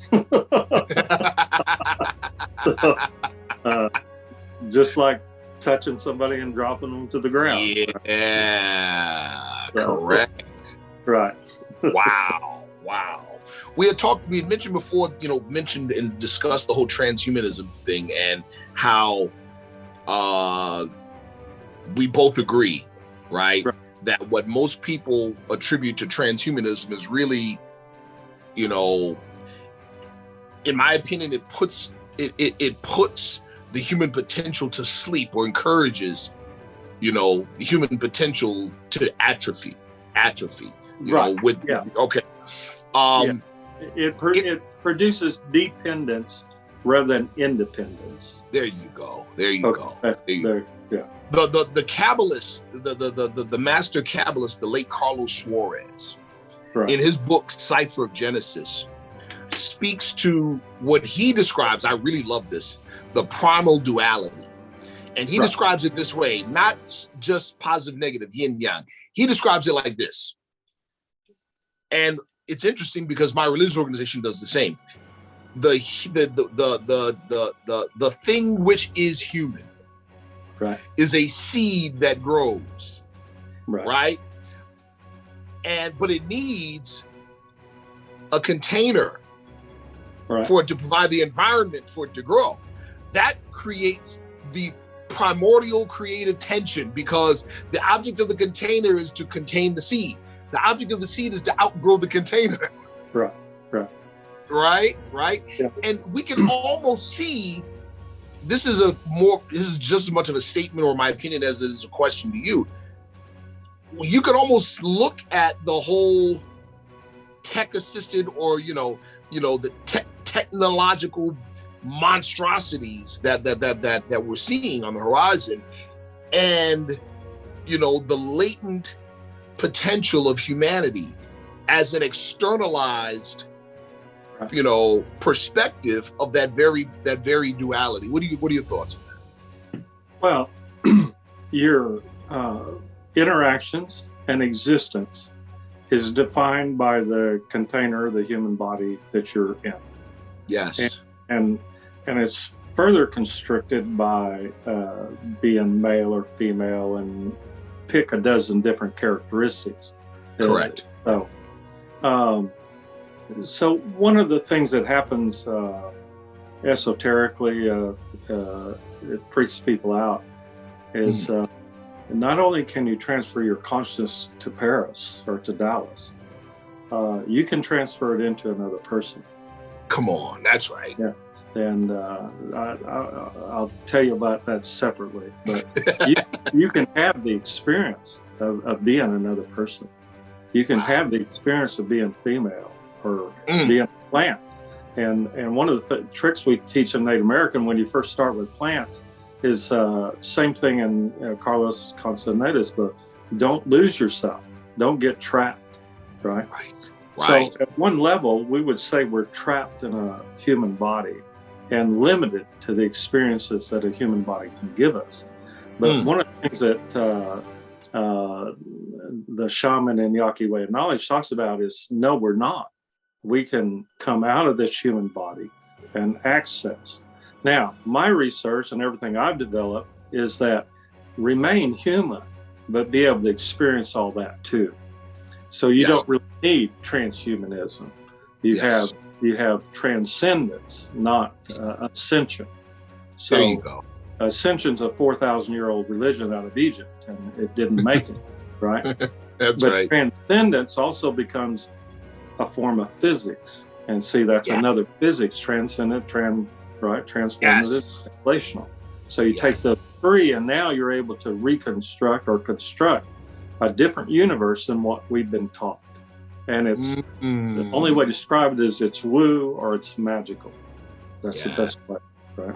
Just like touching somebody and dropping them to the ground. Yeah, right? correct. Right. Wow. Wow. We had mentioned before, mentioned and discussed the whole transhumanism thing and how we both agree, right? That what most people attribute to transhumanism is really, in my opinion, it puts the human potential to sleep, or encourages, the human potential to atrophy. Okay. It produces dependence rather than independence. There you go. The Kabbalist, the master Kabbalist, the late Carlos Suarez, in his book Cipher of Genesis, speaks to what he describes. I really love this, the primal duality. And he describes it this way, not just positive, negative, yin yang. He describes it like this. And it's interesting because my religious organization does the same. The thing which is human, is a seed that grows, right? But it needs a container for it to provide the environment for it to grow. That creates the primordial creative tension, because the object of the container is to contain the seed. The object of the seed is to outgrow the container. Right. Yeah. And we can almost see, this is just as much of a statement or my opinion as it is a question to you. You could almost look at the whole tech-assisted or, the technological monstrosities that we're seeing on the horizon, and, the latent potential of humanity as an externalized, perspective of that very duality. What are your thoughts on that? Well, your interactions and existence is defined by the container, the human body that you're in. Yes. And it's further constricted by being male or female, and pick a dozen different characteristics. Correct. So one of the things that happens esoterically, it freaks people out, is not only can you transfer your consciousness to Paris or to Dallas, you can transfer it into another person. Come on, that's right. Yeah. And I'll tell you about that separately. But you can have the experience of being another person. You can have the experience of being female or being a plant. And one of the tricks we teach in Native American when you first start with plants is same thing in Carlos Castaneda's book. Don't lose yourself. Don't get trapped, right? So at one level, we would say we're trapped in a human body and limited to the experiences that a human body can give us. But one of the things that the shaman in Yaqui Way of Knowledge talks about is, no, we're not. We can come out of this human body and access. Now, my research and everything I've developed is that remain human, but be able to experience all that too. So you don't really need transhumanism. You have transcendence, not ascension. So there you go. Ascension's a 4,000-year-old religion out of Egypt, and it didn't make it, right? That's but right. Transcendence also becomes a form of physics, and see, that's another physics: transcendent, transformative, relational. So you take the three, and now you're able to reconstruct or construct a different universe than what we've been taught. And it's the only way to describe it is it's woo or it's magical. That's the best way, right?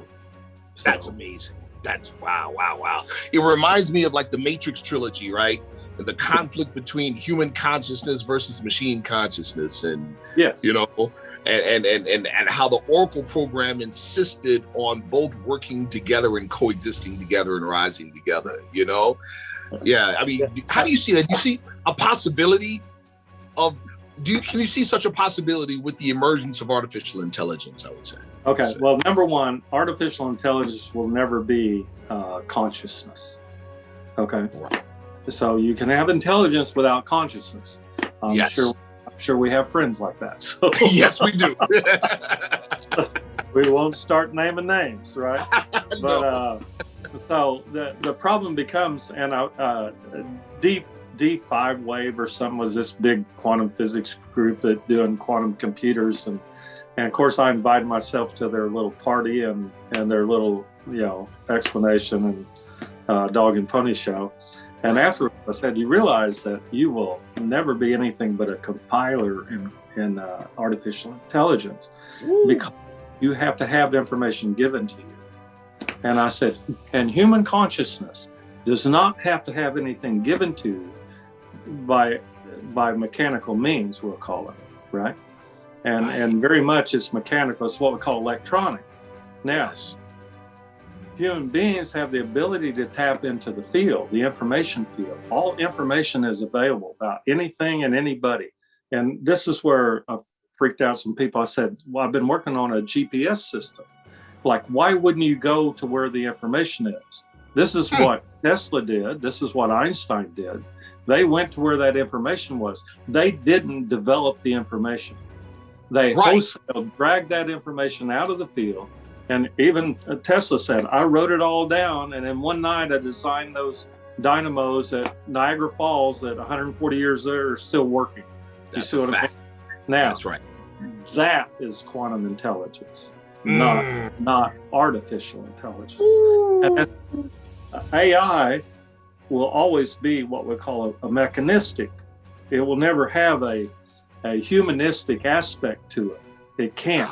So. That's amazing. That's wow. It reminds me of like the Matrix trilogy, right? The conflict between human consciousness versus machine consciousness, and and how the Oracle program insisted on both working together and coexisting together and rising together. Yeah. I mean, how do you see that? Do you see a possibility of? Can you see such a possibility with the emergence of artificial intelligence? I would say. Okay. Well, number one, artificial intelligence will never be consciousness. Okay. Right. So you can have intelligence without consciousness. I'm sure sure we have friends like that. So Yes, we do. we won't start naming names, right? No. But so the problem becomes, and D5 Wave or something was this big quantum physics group that doing quantum computers, and of course I invited myself to their little party and their little explanation and dog and pony show. And after I said, you realize that you will never be anything but a compiler in artificial intelligence. Ooh. Because you have to have information given to you. And I said, and human consciousness does not have to have anything given to you by mechanical means, we'll call it, right? And very much it's mechanical. It's what we call electronic. Now, yes. Human beings have the ability to tap into the field, the information field. All information is available about anything and anybody. And this is where I freaked out some people. I said, well, I've been working on a GPS system. Like, why wouldn't you go to where the information is? This is what Tesla did. This is what Einstein did. They went to where that information was. They didn't develop the information. They wholesale dragged that information out of the field. And even Tesla said, I wrote it all down. And in one night, I designed those dynamos at Niagara Falls that 140 years later are still working. That's you see what I mean? Now, that's right. That is quantum intelligence, not artificial intelligence. And AI will always be what we call a mechanistic. It will never have a humanistic aspect to it. It can't.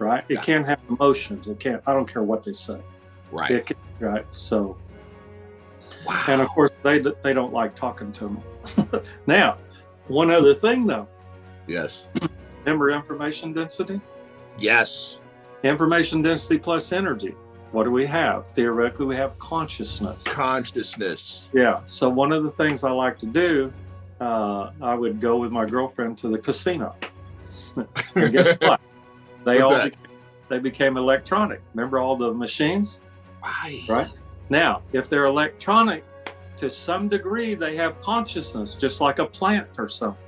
Right? It can't have emotions. It can't, I don't care what they say. Right. Right. So, wow. And of course, they don't like talking to me. Now, one other thing though. Yes. Remember information density? Yes. Information density plus energy. What do we have? Theoretically, we have consciousness. Consciousness. Yeah. So one of the things I like to do, I would go with my girlfriend to the casino. And guess what? They became electronic. Remember all the machines? Right. Now, if they're electronic, to some degree, they have consciousness, just like a plant or something.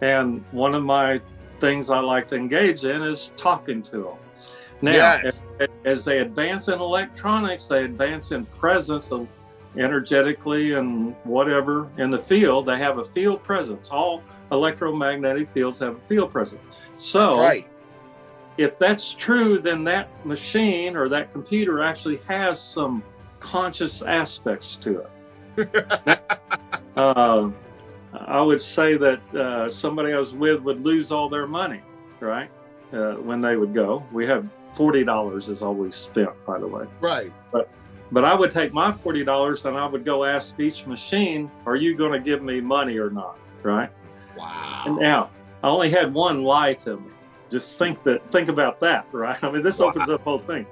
And one of my things I like to engage in is talking to them. Now, yes. as they advance in electronics, they advance in presence of energetically and whatever in the field. They have a field presence. All electromagnetic fields have a field presence. So, if that's true, then that machine or that computer actually has some conscious aspects to it. I would say that somebody I was with would lose all their money, right? When they would go. We have $40 is all we spent, by the way. Right. But I would take my $40 and I would go ask each machine, are you going to give me money or not? Right? Wow. And now, I only had one lie to me. Just think about that, right? I mean, this opens up the whole thing.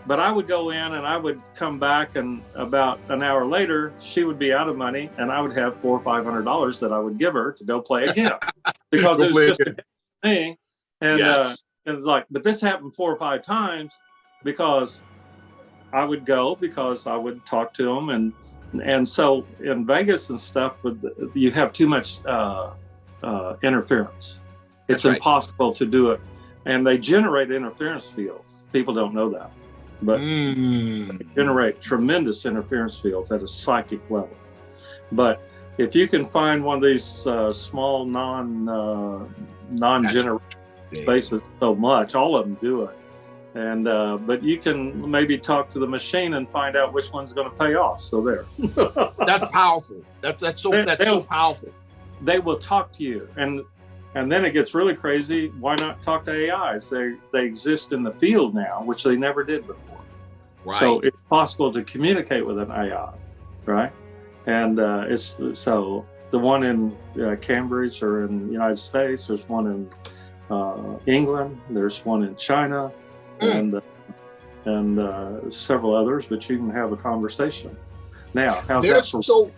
But I would go in and I would come back, and about an hour later, she would be out of money, and I would have $400 or $500 that I would give her to go play again, because it was just a thing. And it was like, but this happened 4 or 5 times because I would go, because I would talk to them, and so in Vegas and stuff, you have too much interference. It's impossible to do it. And they generate interference fields. People don't know that. But they generate tremendous interference fields at a psychic level. But if you can find one of these small non-generated spaces so much, all of them do it. And but you can maybe talk to the machine and find out which one's going to pay off. So there. That's powerful. That's so powerful. They will talk to you, and then it gets really crazy. Why not talk to AIs? They exist in the field now, which they never did before. Right. So it's possible to communicate with an AI, right? And it's so the one in Cambridge or in the United States. There's one in England. There's one in China, and several others. But you can have a conversation. Now, how's that? So.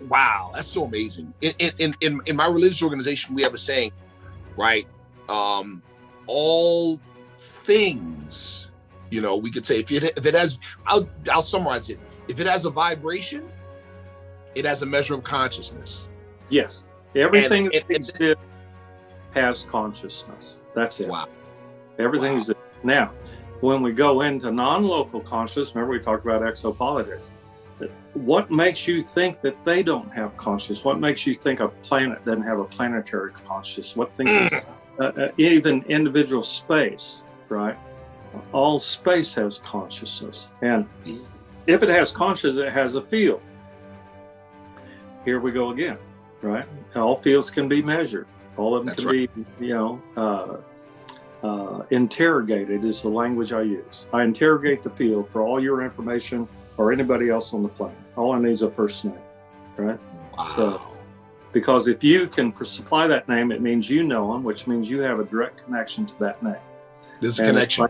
Wow, that's so amazing. In my religious organization, we have a saying, right? All things, we could say, if it has, I'll summarize it. If it has a vibration, it has a measure of consciousness. Yes. Everything And, that and exists has consciousness. That's it. wow. Everything Wow. is now. When we go into non-local consciousness, remember we talked about exopolitics. What makes you think that they don't have consciousness? What makes you think a planet doesn't have a planetary consciousness? What thinks even individual space, right? All space has consciousness, and if it has consciousness, it has a field. Here we go again, right? All fields can be measured. All of them can be, interrogated is the language I use. I interrogate the field for all your information or anybody else on the planet. All I need is a first name, right? Wow. So, because if you can supply that name, it means you know them, which means you have a direct connection to that name. There's a connection.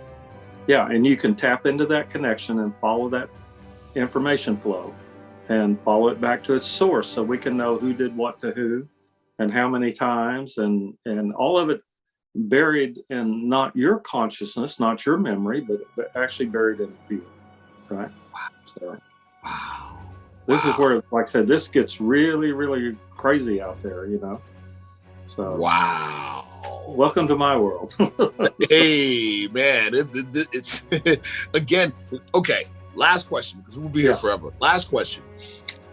And you can tap into that connection and follow that information flow and follow it back to its source, so we can know who did what to who and how many times, and all of it buried in not your consciousness, not your memory, but actually buried in the field, right? Wow. So, Wow. this is where, like I said, this gets really, really crazy out there, So, wow. Welcome to my world. Hey, man, it's again, okay. Last question, because we'll be here forever. Last question.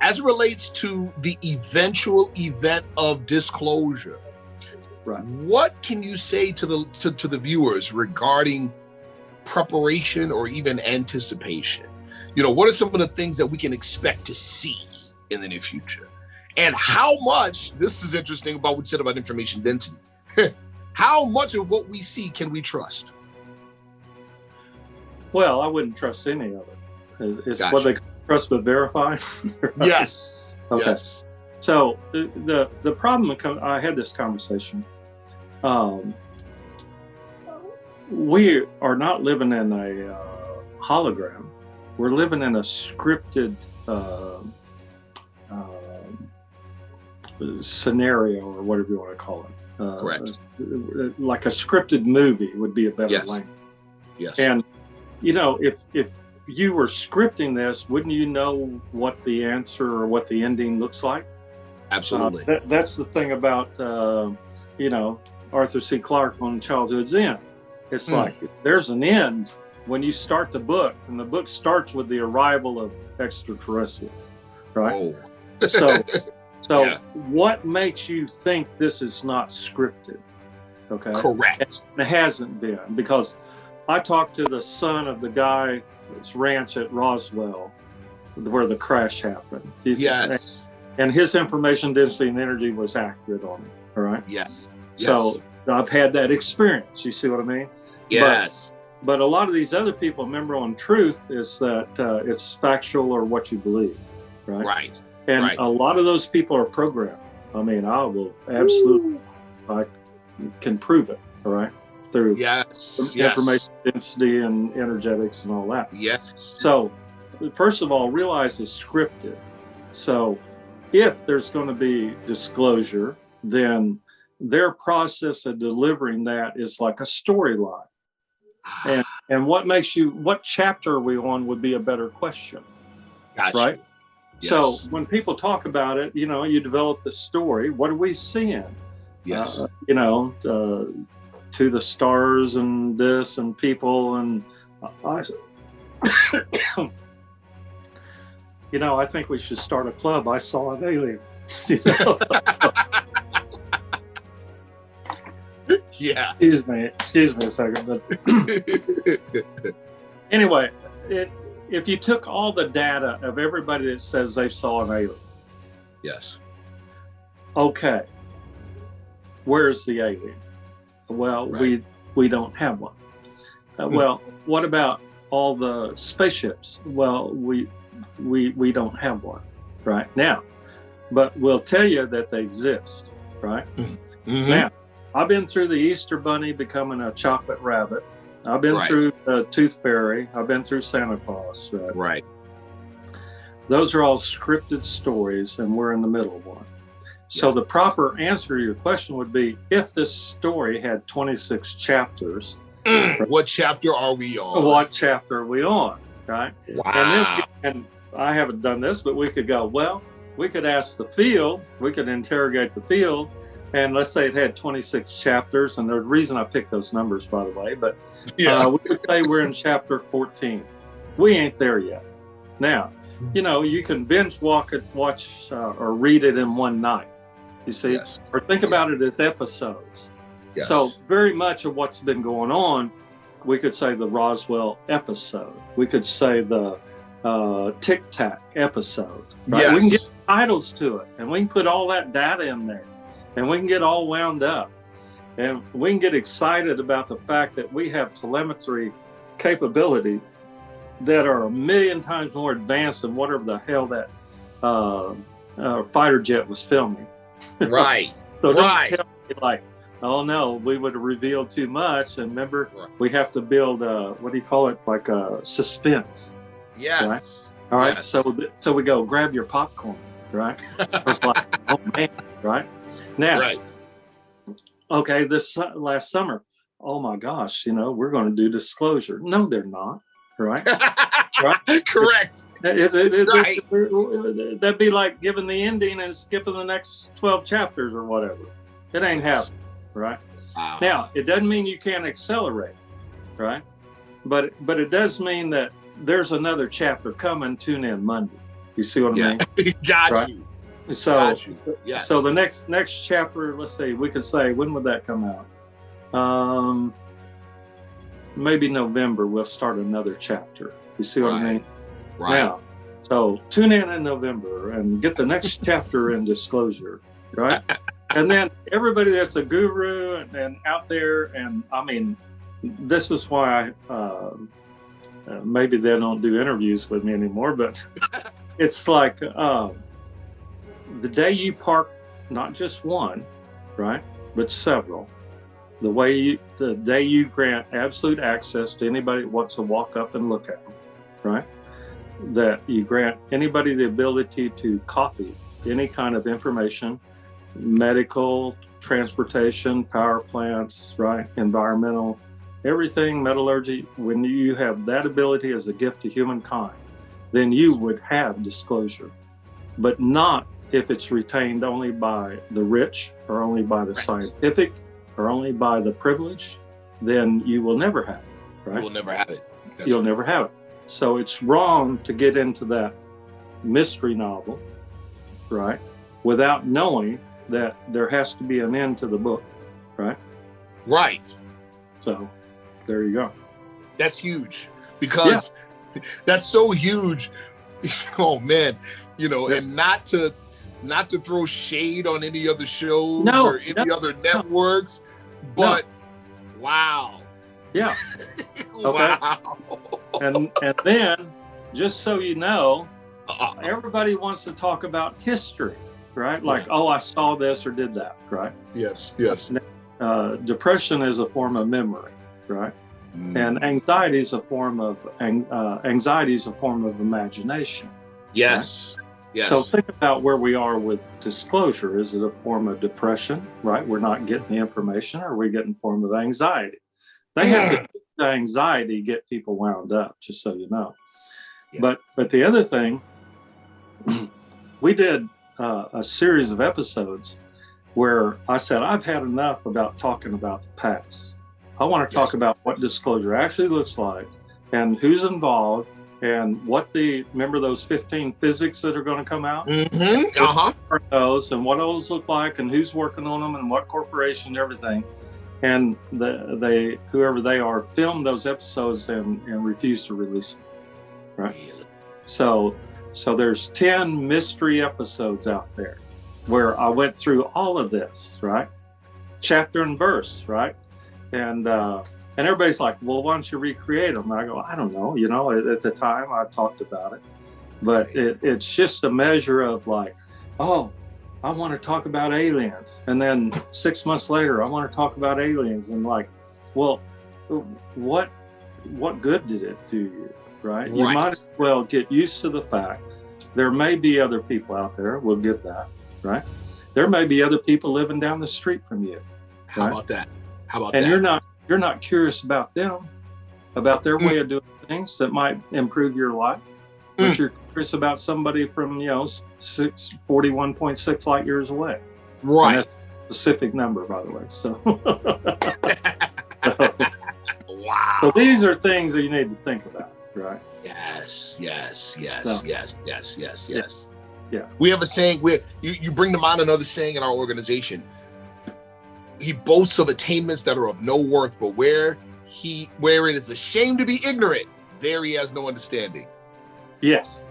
As it relates to the eventual event of disclosure, right? What can you say to the viewers regarding preparation or even anticipation? What are some of the things that we can expect to see in the near future? And how much, this is interesting about what you said about information density, how much of what we see can we trust? Well, I wouldn't trust any of it. It's Gotcha. what they call trust but verify. Right? Yes. Okay. Yes. So the problem, I had this conversation. We are not living in a hologram. We're living in a scripted scenario, or whatever you want to call it. Correct. Like a scripted movie would be a better language. Yes. And if you were scripting this, wouldn't you know what the answer or what the ending looks like? Absolutely. That's the thing about Arthur C. Clarke on Childhood's End. It's like there's an end when you start the book, and the book starts with the arrival of extraterrestrials, right? Oh. So what makes you think this is not scripted? Okay. Correct. It hasn't been, because I talked to the son of the guy's ranch at Roswell, where the crash happened. Yes. And his information density and energy was accurate on it. All right. Yeah. So I've had that experience. You see what I mean? Yes. But a lot of these other people, remember, on truth is that it's factual or what you believe. Right. Right. And a lot of those people are programmed. I mean, I will absolutely, I can prove it. All right. Through information density and energetics and all that. Yes. So, first of all, realize it's scripted. So, if there's going to be disclosure, then their process of delivering that is like a storyline. And what chapter are we on would be a better question. Gotcha. Right? Yes. So, when people talk about it, you develop the story. What are we seeing? Yes. To the stars and this and people, and I think we should start a club. I saw an alien. Yeah. Excuse me a second. But anyway, if you took all the data of everybody that says they saw an alien. Yes. Okay. Where's the alien? Well, we don't have one. Well, what about all the spaceships? Well, we don't have one right now, but we'll tell you that they exist, right? Mm-hmm. Now, I've been through the Easter Bunny becoming a chocolate rabbit. I've been through the Tooth Fairy. I've been through Santa Claus, right? Right. Those are all scripted stories, and we're in the middle of one. So the proper answer to your question would be, if this story had 26 chapters, what chapter are we on? What chapter are we on, right? Wow. And I haven't done this, but we could go, well, we could ask the field, we could interrogate the field, and let's say it had 26 chapters, and there's a reason I picked those numbers, by the way, but we could say we're in chapter 14. We ain't there yet. Now, you know, you can binge watch or read it in one night, you see, or think about it as episodes. So very much of what's been going on, we could say the Roswell episode. We could say the Tic Tac episode. Right? We can get titles to it, and we can put all that data in there, and we can get all wound up, and we can get excited about the fact that we have telemetry capability that are 1,000,000 times more advanced than whatever the hell that fighter jet was filming. Right. So don't tell me like, oh no, we would have revealed too much. And remember, we have to build what do you call it? Like a suspense. Yes. Right? All right. Yes. So we go grab your popcorn. Right. It's like, oh man. Right. Now. Right. Okay. This last summer. Oh my gosh. You know, we're going to do disclosure. No, they're not. Right. Right. Correct. Right. That'd be like giving the ending and skipping the next 12 chapters or whatever. It ain't happening. Right. Wow. Now, it doesn't mean you can't accelerate, right? But it does mean that there's another chapter coming. Tune in Monday. You see what I mean? Got you. So, got you. Yes. So the next chapter, let's see, we could say, when would that come out? Maybe November. We'll start another chapter. You see what I mean? Right. Now, so tune in November and get the next chapter in disclosure, right? And then everybody that's a guru and out there, and I mean, this is why maybe they don't do interviews with me anymore, but it's like the day you park, not just one, right, but several, the day you grant absolute access to anybody that wants to walk up and look at them, right, that you grant anybody the ability to copy any kind of information, medical, transportation, power plants, right, environmental, everything, metallurgy. When you have that ability as a gift to humankind, then you would have disclosure, but not if it's retained only by the rich or only by the scientific or only by the privileged. Then you will never have it, right? You will never have it. You'll never have it. So it's wrong to get into that mystery novel, right, without knowing that there has to be an end to the book, right? Right. So there you go. That's huge, because that's so huge. Oh man, you know, and not to throw shade on any other shows or any other networks, but wow. Yeah. Wow. And then, just so you know, everybody wants to talk about history, right? Like, oh, I saw this or did that, right? Yes. Depression is a form of memory, right? And anxiety is a form of imagination. Yes. Right? Yes. So think about where we are with disclosure. Is it a form of depression, right? We're not getting the information, or are we getting a form of anxiety? They have the anxiety get people wound up, just so you know. Yeah. But the other thing, we did a series of episodes where I said, I've had enough about talking about the past. I want to talk about what disclosure actually looks like and who's involved and remember those 15 physics that are going to come out? Those and what those look like and who's working on them and what corporation and everything. And they whoever they are, filmed those episodes and refused to release them, right? Really? So there's 10 mystery episodes out there where I went through all of this, right? Chapter and verse, right? And everybody's like, well, why don't you recreate them? And I go, I don't know. You know, at the time I talked about it, but it's just a measure of like, oh, I want to talk about aliens. And then 6 months later, I want to talk about aliens. And like, well, what good did it do you, right? You might as well get used to the fact there may be other people out there. We'll get that, right? There may be other people living down the street from you. How about that? And you're not curious about them, about their way of doing things that might improve your life, but you're curious about somebody from 41.6 light years away. Right. And that's a specific number, by the way. So, wow. So these are things that you need to think about, right? Yes. Yeah. We have a saying where you bring to mind another saying in our organization. He boasts of attainments that are of no worth, but where it is ashamed to be ignorant, there he has no understanding. Yes.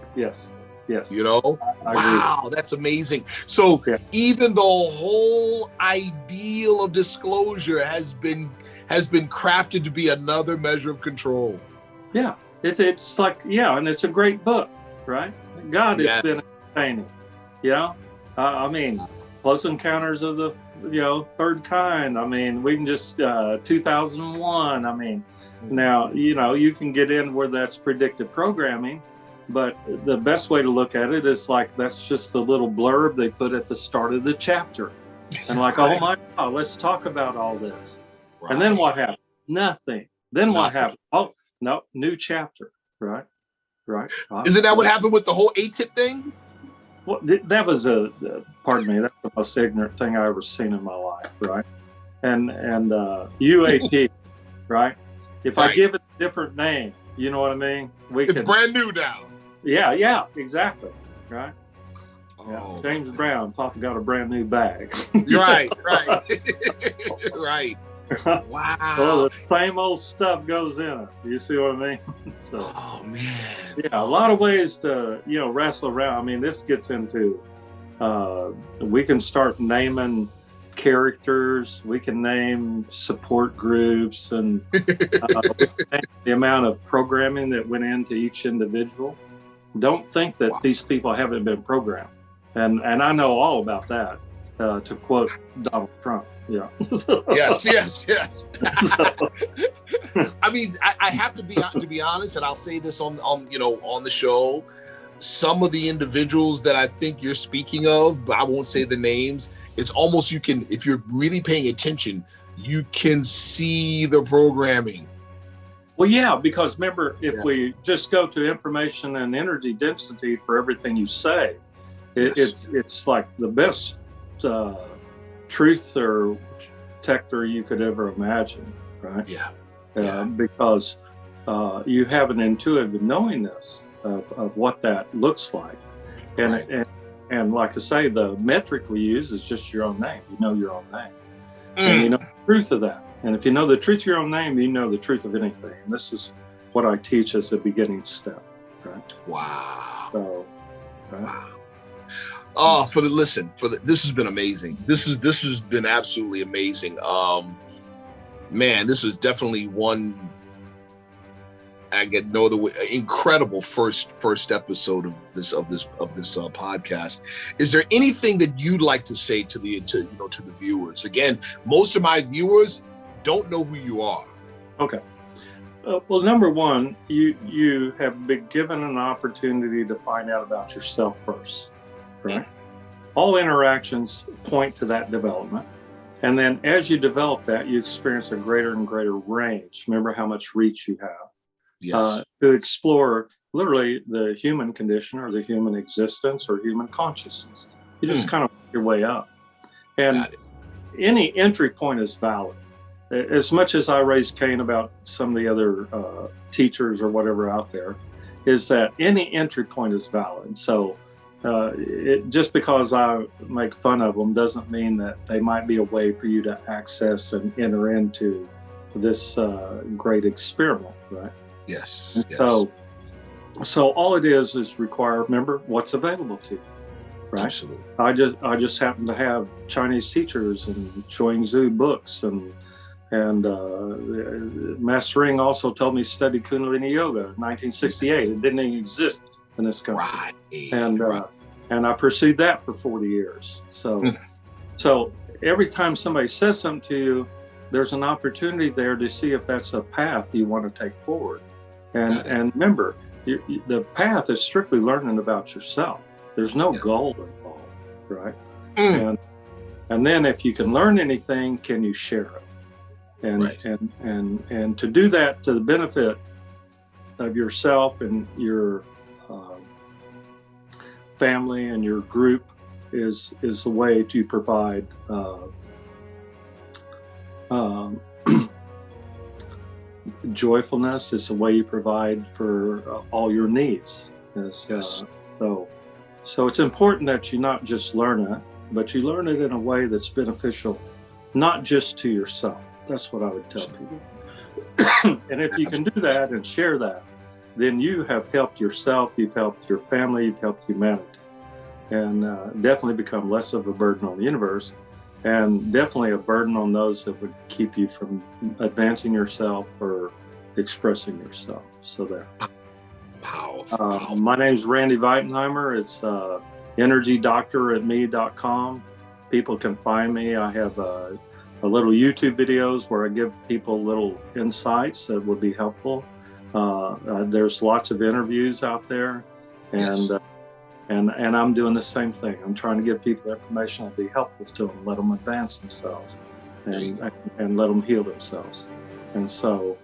Wow, that's amazing. So even the whole ideal of disclosure has been crafted to be another measure of control. Yeah, it's like, and it's a great book, right? God, it's been entertaining. I mean, Close Encounters of the Third Kind. I mean, we can just 2001. I mean, now you can get in where that's predictive programming, but the best way to look at it is like that's just the little blurb they put at the start of the chapter, and like, oh my God, let's talk about all this. Right. And then what happened? Nothing. Then what happened? Oh no, new chapter. Right. Isn't that what happened with the whole ATIP thing? Well, that was pardon me, that's the most ignorant thing I ever seen in my life, right? And UAP, right? If I give it a different name, you know what I mean? It's brand new now. Yeah, exactly, right? Oh, James Brown, Papa got a brand new bag. Right. Wow. Well, the same old stuff goes in it. You see what I mean? So, oh man. Yeah, a lot of ways to wrestle around. I mean, this gets into we can start naming characters. We can name support groups, and we can name the amount of programming that went into each individual. Don't think that these people haven't been programmed, and I know all about that. To quote Donald Trump. Yeah. Yes. I mean, I have to be honest, and I'll say this on the show. Some of the individuals that I think you're speaking of, but I won't say the names. It's almost if you're really paying attention, you can see the programming. Well, yeah, because remember, if we just go to information and energy density for everything you say, it's like the best truth or detector you could ever imagine, right? Because you have an intuitive knowingness of what that looks like, and like I say, the metric we use is just your own name. You know your own name, and you know the truth of that. And if you know the truth of your own name, you know the truth of anything. And this is what I teach as a beginning step, right? Wow. So, wow. This has been amazing. This has been absolutely amazing. Man, this is definitely one. I get no other way. Incredible first episode of this podcast. Is there anything that you'd like to say to the viewers? Again, most of my viewers don't know who you are. Okay. Well, number one, you have been given an opportunity to find out about yourself first. Right? All interactions point to that development. And then as you develop that, you experience a greater and greater range. Remember how much reach you have to explore literally the human condition or the human existence or human consciousness. You just kind of work your way up. And any entry point is valid. As much as I raise Cain about some of the other teachers or whatever out there, is that any entry point is valid. So just because I make fun of them doesn't mean that they might be a way for you to access and enter into this great experiment, right? Yes. So all it is remember what's available to you, right? Absolutely. I just happen to have Chinese teachers and Chuang-Tzu books, and Master Ring also told me to study Kundalini Yoga in 1968. It didn't even exist in this country. Right. And I pursued that for 40 years. So every time somebody says something to you, there's an opportunity there to see if that's a path you want to take forward. And remember, the path is strictly learning about yourself. There's no goal involved, right? And then if you can learn anything, can you share it? And to do that to the benefit of yourself and your family and your group is the way to provide joyfulness. Is the way you provide for all your needs. So it's important that you not just learn it, but you learn it in a way that's beneficial, not just to yourself. That's what I would tell people. And if you can do that and share that, then you have helped yourself, you've helped your family, you've helped humanity, and definitely become less of a burden on the universe, and definitely a burden on those that would keep you from advancing yourself or expressing yourself. So there. Powerful. My name's Randy Veitenheimer. It's energydoctor@me.com. People can find me. I have a little YouTube videos where I give people little insights that would be helpful. There's lots of interviews out there, and I'm doing the same thing. I'm trying to give people information that'll be helpful to them, let them advance themselves, and let them heal themselves. And so,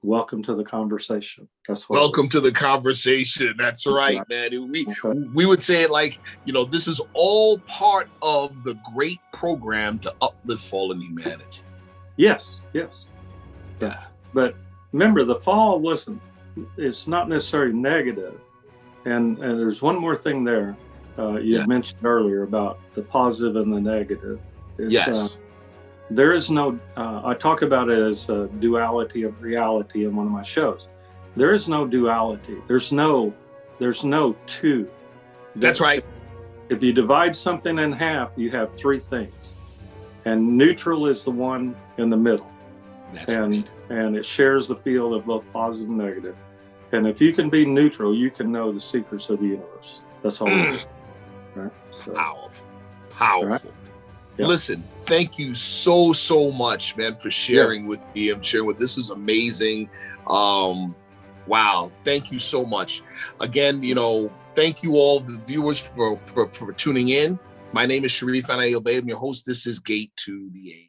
welcome to the conversation. That's what. Welcome to the conversation. That's right, man. We would say it like, this is all part of the great program to uplift fallen humanity. Yes. Yeah. But remember, the fall it's not necessarily negative. And there's one more thing there you had mentioned earlier about the positive and the negative. Yes. There is no, I talk about it as a duality of reality in one of my shows. There is no duality. There's no two. That's right. If you divide something in half, you have three things. And neutral is the one in the middle. And it shares the field of both positive and negative. And if you can be neutral, you can know the secrets of the universe. That's all it is. Right? So, powerful. Right? Yep. Listen, thank you so much, man, for sharing with me. I'm sharing with this is amazing. Wow, thank you so much. Again, thank you all the viewers for tuning in. My name is Sharif ANAEL-BEY. I'm your host. This is Gate to the Age.